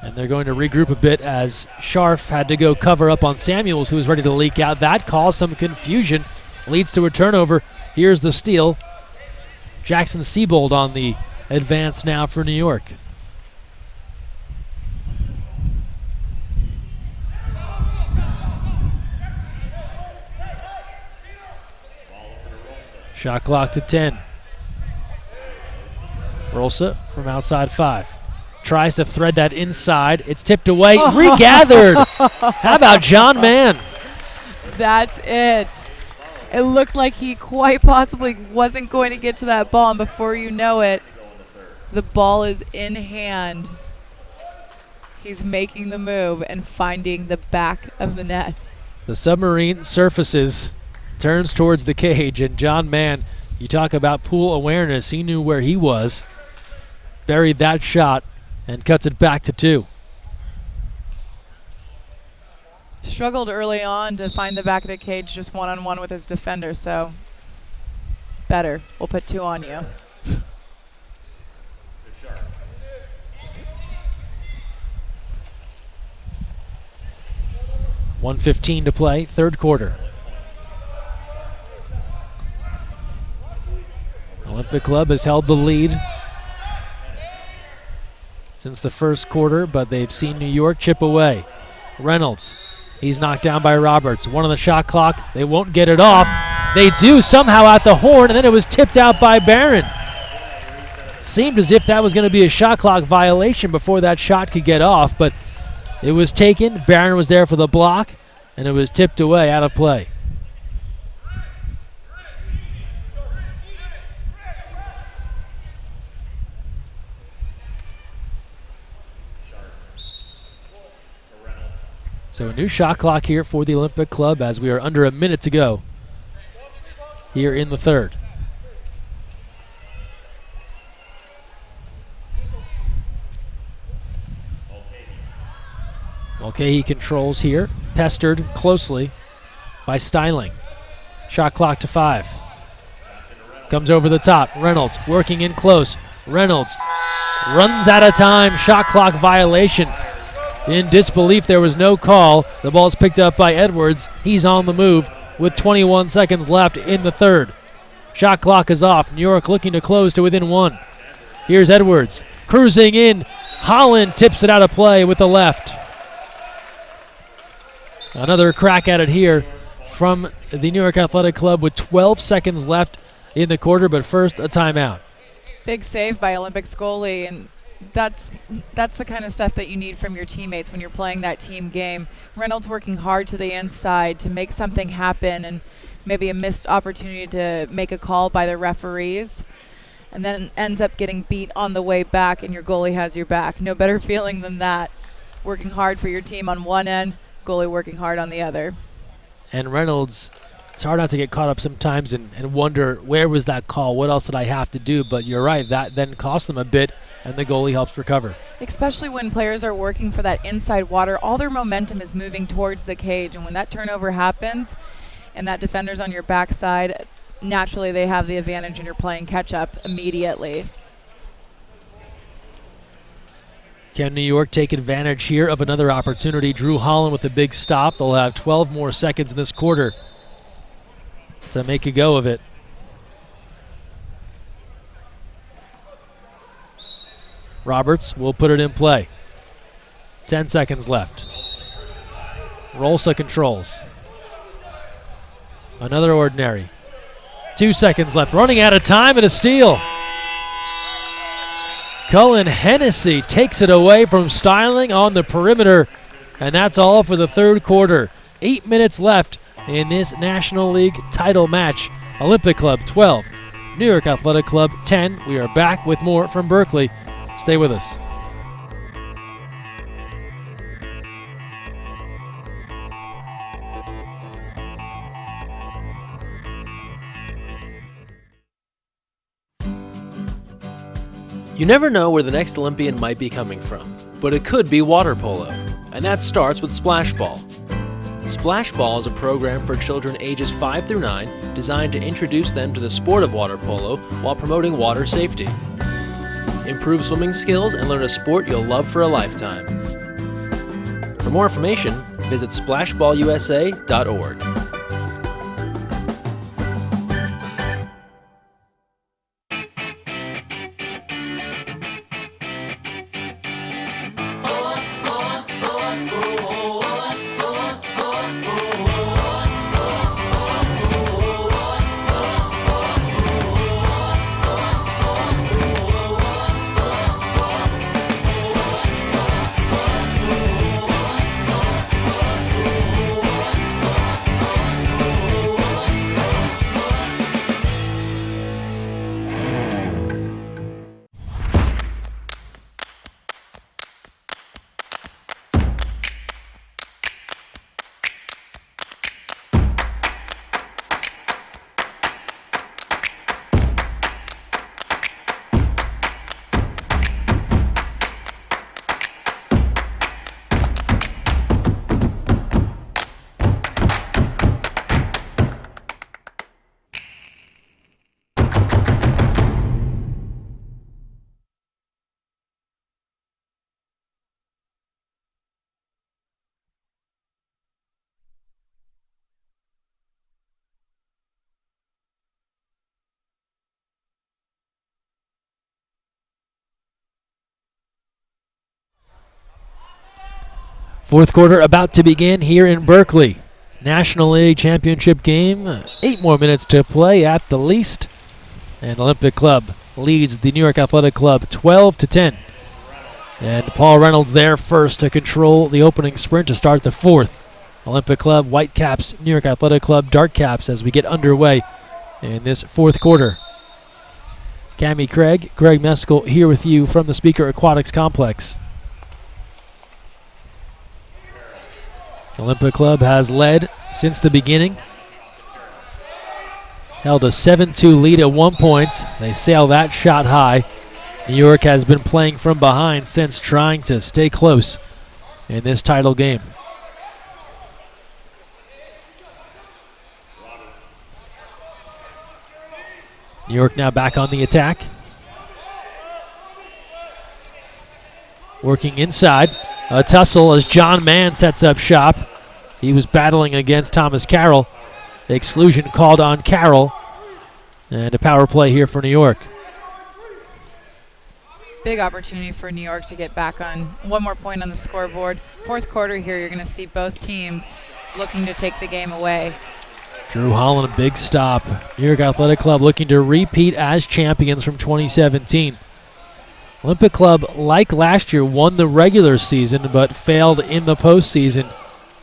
And they're going to regroup a bit as Scharf had to go cover up on Samuels, who was ready to leak out. That caused some confusion, leads to a turnover. Here's the steal. Jackson Siebold on the advance now for New York. Shot clock to 10. Rolsa from outside 5. Tries to thread that inside. It's tipped away. Regathered. How about John Mann? That's it. It looked like he quite possibly wasn't going to get to that ball, and before you know it, the ball is in hand. He's making the move and finding the back of the net. The submarine surfaces, turns towards the cage, and John Mann, you talk about pool awareness. He knew where he was, buried that shot, and cuts it back to 2. Struggled early on to find the back of the cage just one-on-one with his defender, so better. We'll put 2 on you. $1:15 to play, third quarter. Olympic Club has held the lead since the first quarter, but they've seen New York chip away. Reynolds, he's knocked down by Roberts. 1 on the shot clock. They won't get it off. They do somehow at the horn, and then it was tipped out by Barron. Seemed as if that was going to be a shot clock violation before that shot could get off, but it was taken. Barron was there for the block, and it was tipped away out of play. So a new shot clock here for the Olympic Club as we are under a minute to go here in the third. Mulcahy controls here, pestered closely by Styling. Shot clock to 5. Comes over the top. Reynolds working in close. Reynolds runs out of time. Shot clock violation. In disbelief, there was no call. The ball's picked up by Edwards. He's on the move with 21 seconds left in the third. Shot clock is off. New York looking to close to within 1. Here's Edwards cruising in. Holland tips it out of play with the left. Another crack at it here from the New York Athletic Club with 12 seconds left in the quarter, but first a timeout. Big save by Olympics goalie, and that's the kind of stuff that you need from your teammates when you're playing that team game. Reynolds working hard to the inside to make something happen, and maybe a missed opportunity to make a call by the referees, and then ends up getting beat on the way back, and your goalie has your back. No better feeling than that. Working hard for your team on one end, goalie working hard on the other. And Reynolds, it's hard not to get caught up sometimes and wonder, where was that call? What else did I have to do? But you're right, that then cost them a bit, and the goalie helps recover. Especially when players are working for that inside water, all their momentum is moving towards the cage, and when that turnover happens and that defender's on your backside, naturally they have the advantage and you're playing catch-up immediately. Can New York take advantage here of another opportunity? Drew Holland with a big stop. They'll have 12 more seconds in this quarter to make a go of it. Roberts will put it in play. 10 seconds left. Rolsa controls. Another ordinary. 2 seconds left. Running out of time and a steal. Cullen Hennessy takes it away from Styling on the perimeter. And that's all for the third quarter. 8 minutes left in this National League title match. Olympic Club 12, New York Athletic Club 10. We are back with more from Berkeley. Stay with us. You never know where the next Olympian might be coming from, but it could be water polo, and that starts with Splash Ball. Splash Ball is a program for children ages 5 through 9 designed to introduce them to the sport of water polo while promoting water safety. Improve swimming skills and learn a sport you'll love for a lifetime. For more information, visit splashballusa.org. Fourth quarter about to begin here in Berkeley. National League Championship game. 8 more minutes to play at the least. And Olympic Club leads the New York Athletic Club 12-10. And Paul Reynolds there first to control the opening sprint to start the fourth. Olympic Club, Whitecaps, New York Athletic Club, Dartcaps as we get underway in this fourth quarter. Cammie Craig, Greg Meskel here with you from the Speaker Aquatics Complex. Olympic Club has led since the beginning. Held a 7-2 lead at one point. They sail that shot high. New York has been playing from behind since, trying to stay close in this title game. New York now back on the attack. Working inside. A tussle as John Mann sets up shop. He was battling against Thomas Carroll. The exclusion called on Carroll. And a power play here for New York. Big opportunity for New York to get back on one more point on the scoreboard. Fourth quarter here, you're going to see both teams looking to take the game away. Drew Holland, a big stop. New York Athletic Club looking to repeat as champions from 2017. Olympic Club, like last year, won the regular season but failed in the postseason.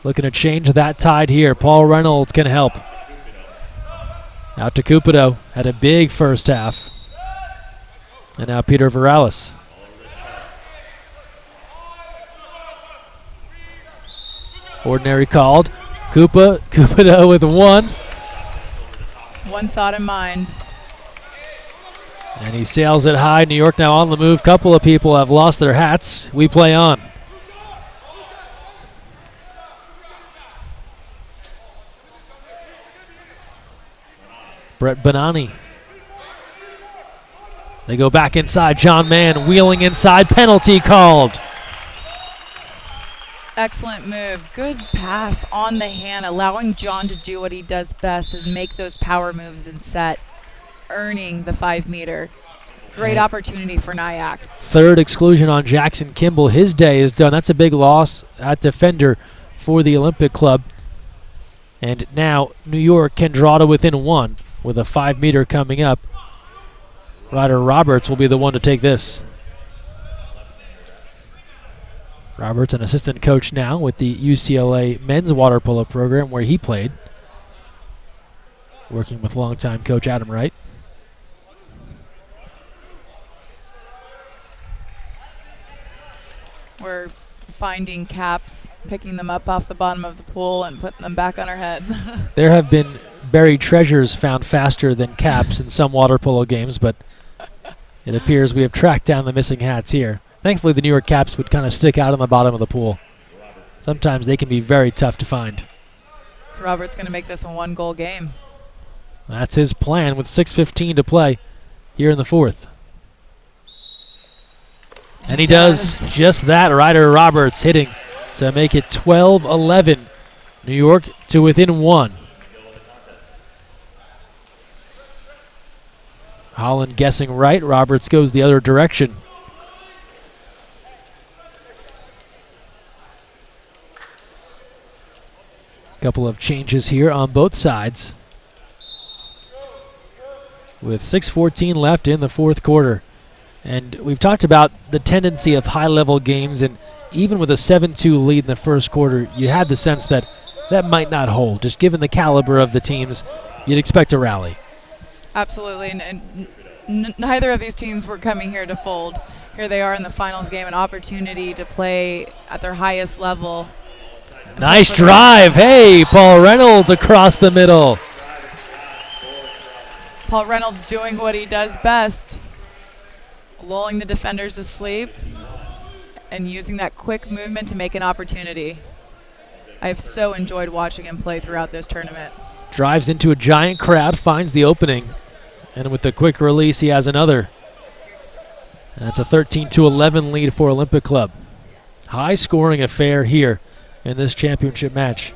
Looking to change that tide here. Paul Reynolds can help. Out to Cupido. Had a big first half. And now Peter Virales. Ordinary called. Cupido with one. One thought in mind. And he sails it high. New York now on the move. Couple of people have lost their hats. We play on. Brett Bonani. They go back inside. John Mann wheeling inside. Penalty called. Excellent move. Good pass on the hand, allowing John to do what he does best and make those power moves and set, earning the 5 meter. Great opportunity for Nyack. Third exclusion on Jackson Kimball. His day is done. That's a big loss at defender for the Olympic Club. And now New York can draw to within 1 with a 5-meter coming up. Ryder Roberts will be the one to take this. Roberts, an assistant coach now with the UCLA men's water polo program where he played, working with longtime coach Adam Wright. We're finding caps, picking them up off the bottom of the pool and putting them back on our heads. There have been buried treasures found faster than caps in some water polo games, but it appears we have tracked down the missing hats here. Thankfully, the New York caps would kind of stick out on the bottom of the pool. Sometimes they can be very tough to find. Robert's going to make this a 1-goal game. That's his plan with 6:15 to play here in the 4th. And he does just that. Ryder Roberts hitting to make it 12-11. New York to within 1. Holland guessing right. Roberts goes the other direction. Couple of changes here on both sides. With 6:14 left in the 4th quarter. And we've talked about the tendency of high-level games, and even with a 7-2 lead in the 1st quarter, you had the sense that that might not hold. Just given the caliber of the teams, you'd expect a rally. Absolutely, and neither of these teams were coming here to fold. Here they are in the finals game, an opportunity to play at their highest level. Nice drive. Hey, Paul Reynolds across the middle. Paul Reynolds doing what he does best, lulling the defenders to sleep and using that quick movement to make an opportunity. I have so enjoyed watching him play throughout this tournament. Drives into a giant crowd, finds the opening, and with the quick release, he has another. And it's a 13-11 lead for Olympic Club. High scoring affair here in this championship match.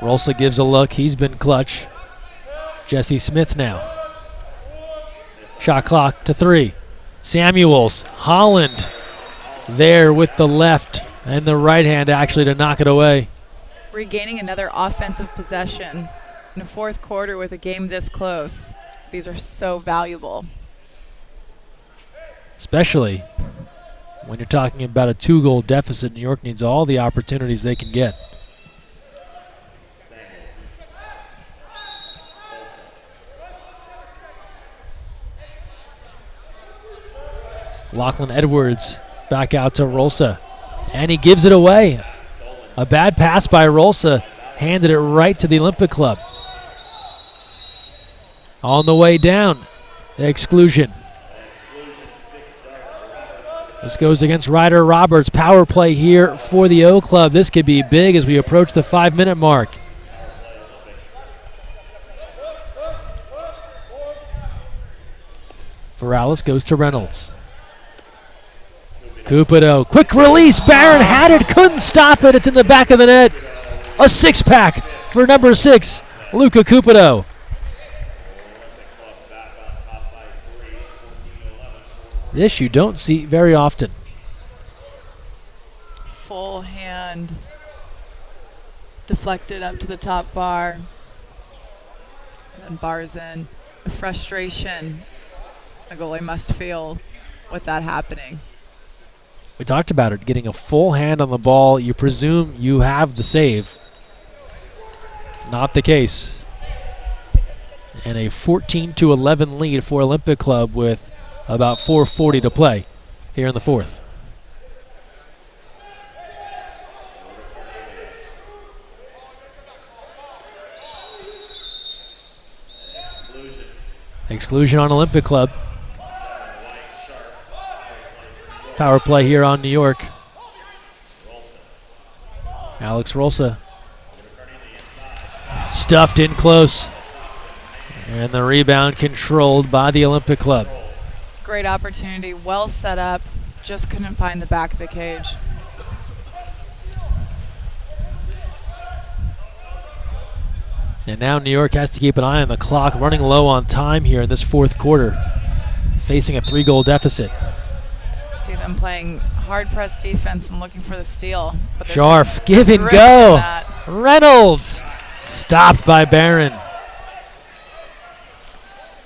Rolsa gives a look. He's been clutch. Jesse Smith now. Shot clock to 3. Samuels, Holland there with the left and the right hand actually to knock it away. Regaining another offensive possession in the 4th quarter with a game this close. These are so valuable. Especially when you're talking about a 2-goal deficit. New York needs all the opportunities they can get. Lachlan Edwards back out to Rolsa, and he gives it away. A bad pass by Rolsa, handed it right to the Olympic Club. On the way down, exclusion. This goes against Ryder Roberts. Power play here for the O Club. This could be big as we approach the 5-minute mark. Morales goes to Reynolds. Cupido, quick release. Barron had it, couldn't stop it. It's in the back of the net. A 6-pack for number 6, Luca Cupido. This you don't see very often. Full hand deflected up to the top bar. And then bars in. The frustration a goalie must feel with that happening. We talked about it, getting a full hand on the ball. You presume you have the save. Not the case. And a 14-11 lead for Olympic Club with about 4:40 to play here in the 4th. Exclusion on Olympic Club. Power play here on New York. Alex Rolsa. Stuffed in close. And the rebound controlled by the Olympic Club. Great opportunity, well set up. Just couldn't find the back of the cage. And now New York has to keep an eye on the clock, running low on time here in this fourth quarter, facing a 3-goal deficit. See them playing hard press defense and looking for the steal. But Scharf, give and risk in go. that. Reynolds stopped by Barron.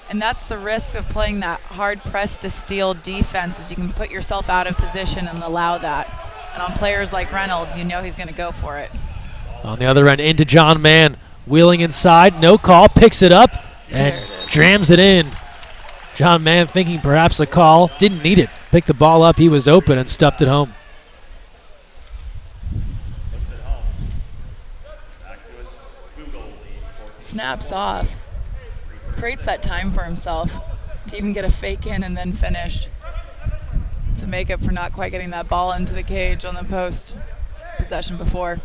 And that's the risk of playing that hard press to steal defense, is you can put yourself out of position and allow that. And on players like Reynolds, you know he's going to go for it. On the other end, into John Mann, wheeling inside, no call, picks it up and jams it in. John Mann thinking perhaps a call, didn't need it. Picked the ball up, he was open and stuffed it home. Snaps off. Creates that time for himself to even get a fake in and then finish, to make up for not quite getting that ball into the cage on the post possession before.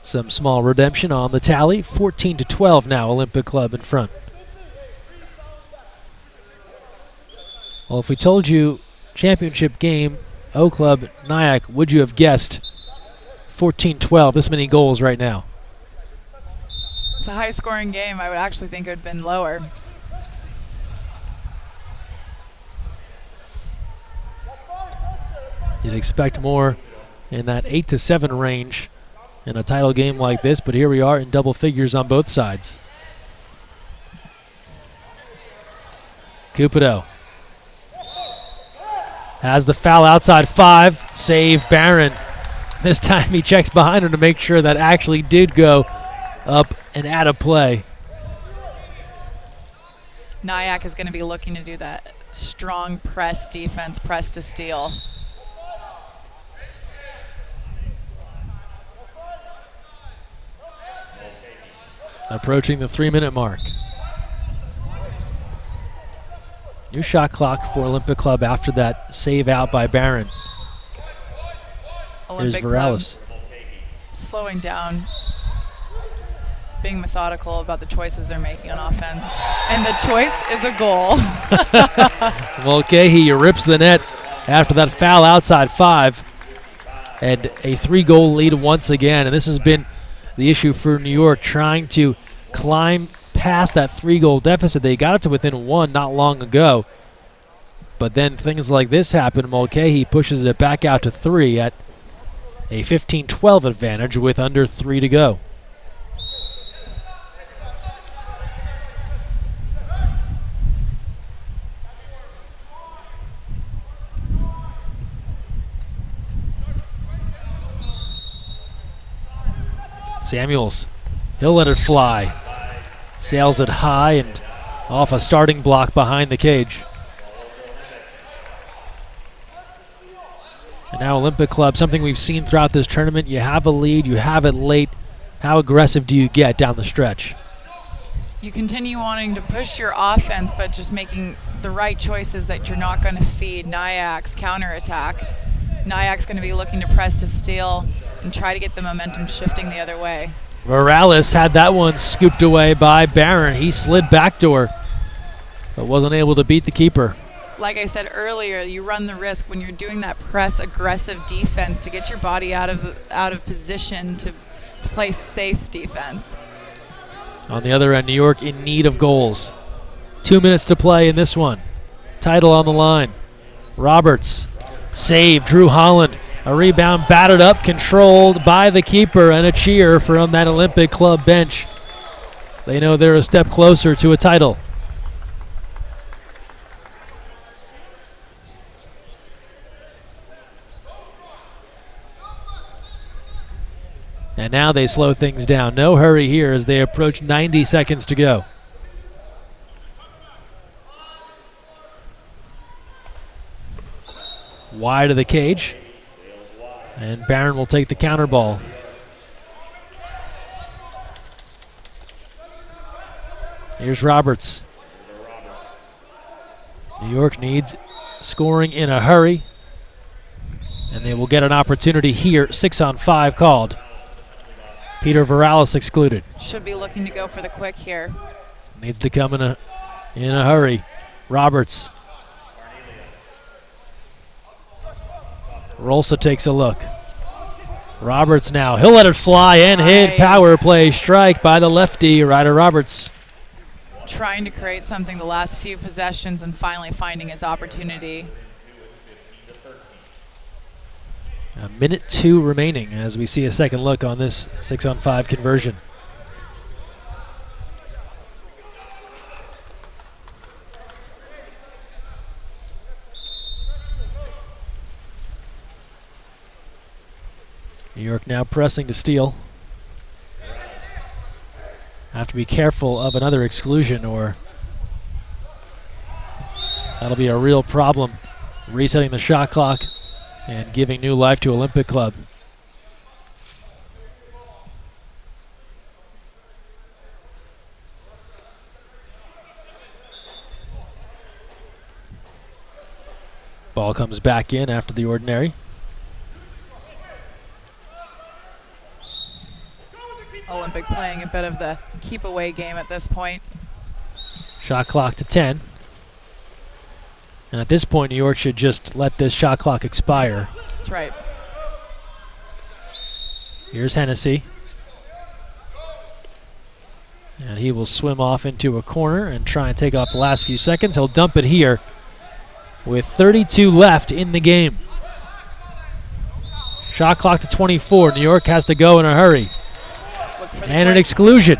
Some small redemption on the tally. 14-12 now, Olympic Club in front. Well, if we told you championship game, O Club, Nyack, would you have guessed 14-12, this many goals right now? It's a high-scoring game. I would actually think it would have been lower. You'd expect more in that 8-7 range in a title game like this, but here we are in double figures on both sides. Cupido has the foul outside 5. Save Barron. This time he checks behind him to make sure that actually did go up and out of play. Nyack is going to be looking to do that strong press defense, press to steal. Approaching the 3-minute mark. New shot clock for Olympic Club after that save out by Barron. Here's Olympic Viralis. Club slowing down, being methodical about the choices they're making on offense. And the choice is a goal. Mulcahy rips the net after that foul outside 5. And a 3-goal lead once again. And this has been the issue for New York, trying to climb past that 3-goal deficit. They got it to within 1 not long ago. But then things like this happen. Mulcahy pushes it back out to 3 at a 15-12 advantage with under 3 to go. Samuels, he'll let it fly. Sails it high and off a starting block behind the cage. And now Olympic Club, something we've seen throughout this tournament. You have a lead, you have it late. How aggressive do you get down the stretch? You continue wanting to push your offense, but just making the right choices that you're not going to feed Nyack's counterattack. Nyack's going to be looking to press to steal and try to get the momentum shifting the other way. Viralis had that one scooped away by Barron. He slid backdoor, but wasn't able to beat the keeper. Like I said earlier, you run the risk when you're doing that press aggressive defense to get your body out of position to play safe defense. On the other end, New York in need of goals. 2 minutes to play in this one. Title on the line. Roberts, save, Drew Holland. A rebound batted up, controlled by the keeper, and a cheer from that Olympic Club bench. They know they're a step closer to a title. And now they slow things down. No hurry here as they approach 90 seconds to go. Wide of the cage. And Barron will take the counter ball. Here's Roberts. New York needs scoring in a hurry. And they will get an opportunity here. 6-on-5 called. Peter Viralis excluded. Should be looking to go for the quick here. Needs to come in a hurry. Roberts. Rolsa takes a look. Roberts now. He'll let it fly and hit. Nice. Power play strike by the lefty, Ryder Roberts. Trying to create something the last few possessions and finally finding his opportunity. A minute 2 remaining as we see a second look on this 6-on-5 conversion. New York now pressing to steal. Have to be careful of another exclusion or that'll be a real problem. Resetting the shot clock and giving new life to Olympic Club. Ball comes back in after the ordinary. Olympic playing a bit of the keep away game at this point. Shot clock to 10. And at this point, New York should just let this shot clock expire. That's right. Here's Hennessy. And he will swim off into a corner and try and take off the last few seconds. He'll dump it here with 32 left in the game. Shot clock to 24. New York has to go in a hurry. And an exclusion.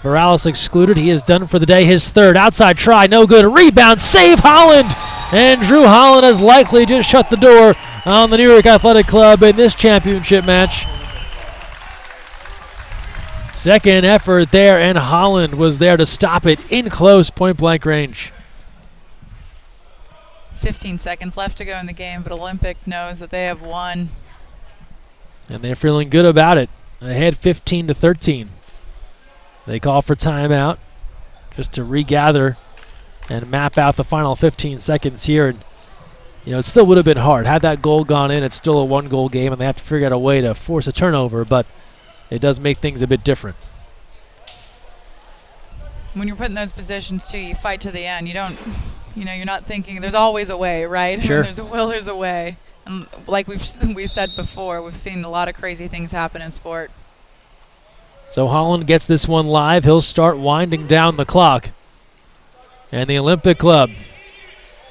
Morales excluded. He is done for the day. His third. Outside try. No good. Rebound. Save Holland. And Drew Holland has likely just shut the door on the New York Athletic Club in this championship match. Second effort there, and Holland was there to stop it in close point-blank range. 15 seconds left to go in the game, but Olympic knows that they have won. And they're feeling good about it. Ahead 15-13. They call for timeout just to regather and map out the final 15 seconds here. And it still would have been hard. Had that goal gone in, it's still a one-goal game, and they have to figure out a way to force a turnover, but it does make things a bit different. When you're put in those positions, too, you fight to the end. You don't, you're not thinking there's always a way, right? Sure. When there's a will, there's a way. And like we said before, we've seen a lot of crazy things happen in sport. So Holland gets this one live. He'll start winding down the clock. And the Olympic Club,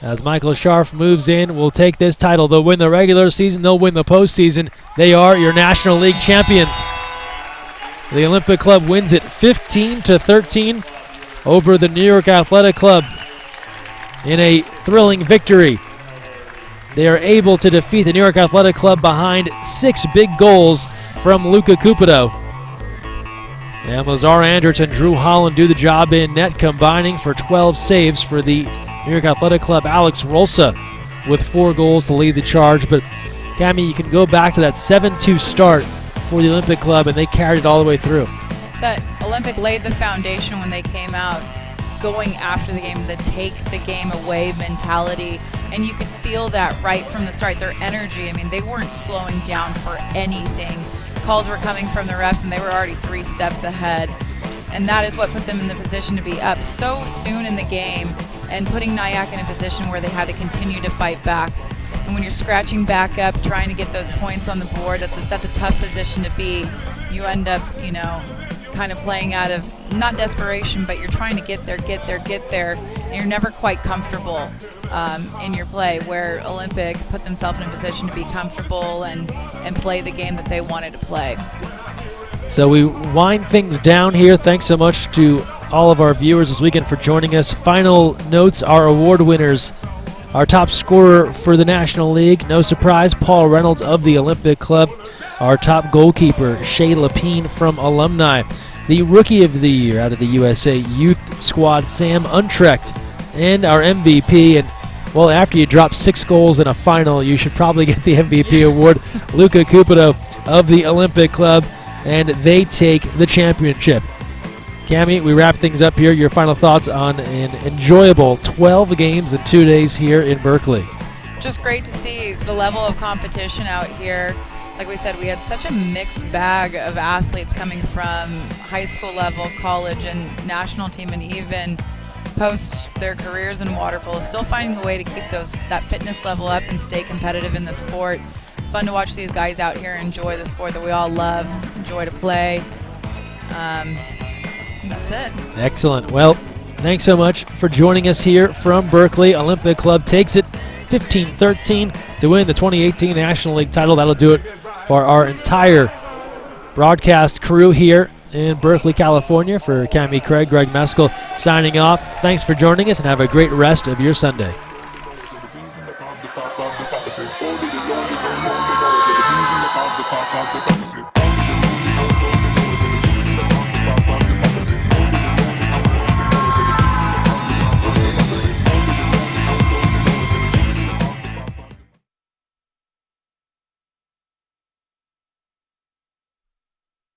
as Michael Scharf moves in, will take this title. They'll win the regular season. They'll win the postseason. They are your National League champions. The Olympic Club wins it 15-13 over the New York Athletic Club in a thrilling victory. They are able to defeat the New York Athletic Club behind 6 big goals from Luca Cupido. And Lazar Andrich and Drew Holland do the job in net, combining for 12 saves for the New York Athletic Club. Alex Rolsa with 4 goals to lead the charge. But, Cami, you can go back to that 7-2 start for the Olympic Club, and they carried it all the way through. That Olympic laid the foundation when they came out, going after the game, the take the game away mentality. And you could feel that right from the start, their energy. I mean, they weren't slowing down for anything. Calls were coming from the refs, and they were already 3 steps ahead. And that is what put them in the position to be up so soon in the game and putting Nyack in a position where they had to continue to fight back. And when you're scratching back up, trying to get those points on the board, that's a tough position to be. You end up, kind of playing out of not desperation, but you're trying to get there, and you're never quite comfortable in your play, where Olympic put themselves in a position to be comfortable and play the game that they wanted to play. So we wind things down here. Thanks so much to all of our viewers this weekend for joining us. Final notes, our award winners. Our top scorer for the National League, no surprise, Paul Reynolds of the Olympic Club. Our top goalkeeper, Shea Lapine from Alumni. The Rookie of the Year out of the USA Youth Squad, Sam Untrecht. And our MVP, and well, after you drop 6 goals in a final, you should probably get the MVP award, Luca Cupido of the Olympic Club, and they take the championship. Cami, we wrap things up here. Your final thoughts on an enjoyable 12 games in 2 days here in Berkeley. Just great to see the level of competition out here. Like we said, we had such a mixed bag of athletes coming from high school level, college, and national team, and even post their careers in water polo, still finding a way to keep that fitness level up and stay competitive in the sport. Fun to watch these guys out here enjoy the sport that we all love, enjoy to play. That's it. Excellent. Well, thanks so much for joining us here from Berkeley. Olympic Club takes it 15-13 to win the 2018 National League title. That'll do it for our entire broadcast crew here in Berkeley, California. For Cammie Craig, Greg Meskel signing off. Thanks for joining us and have a great rest of your Sunday.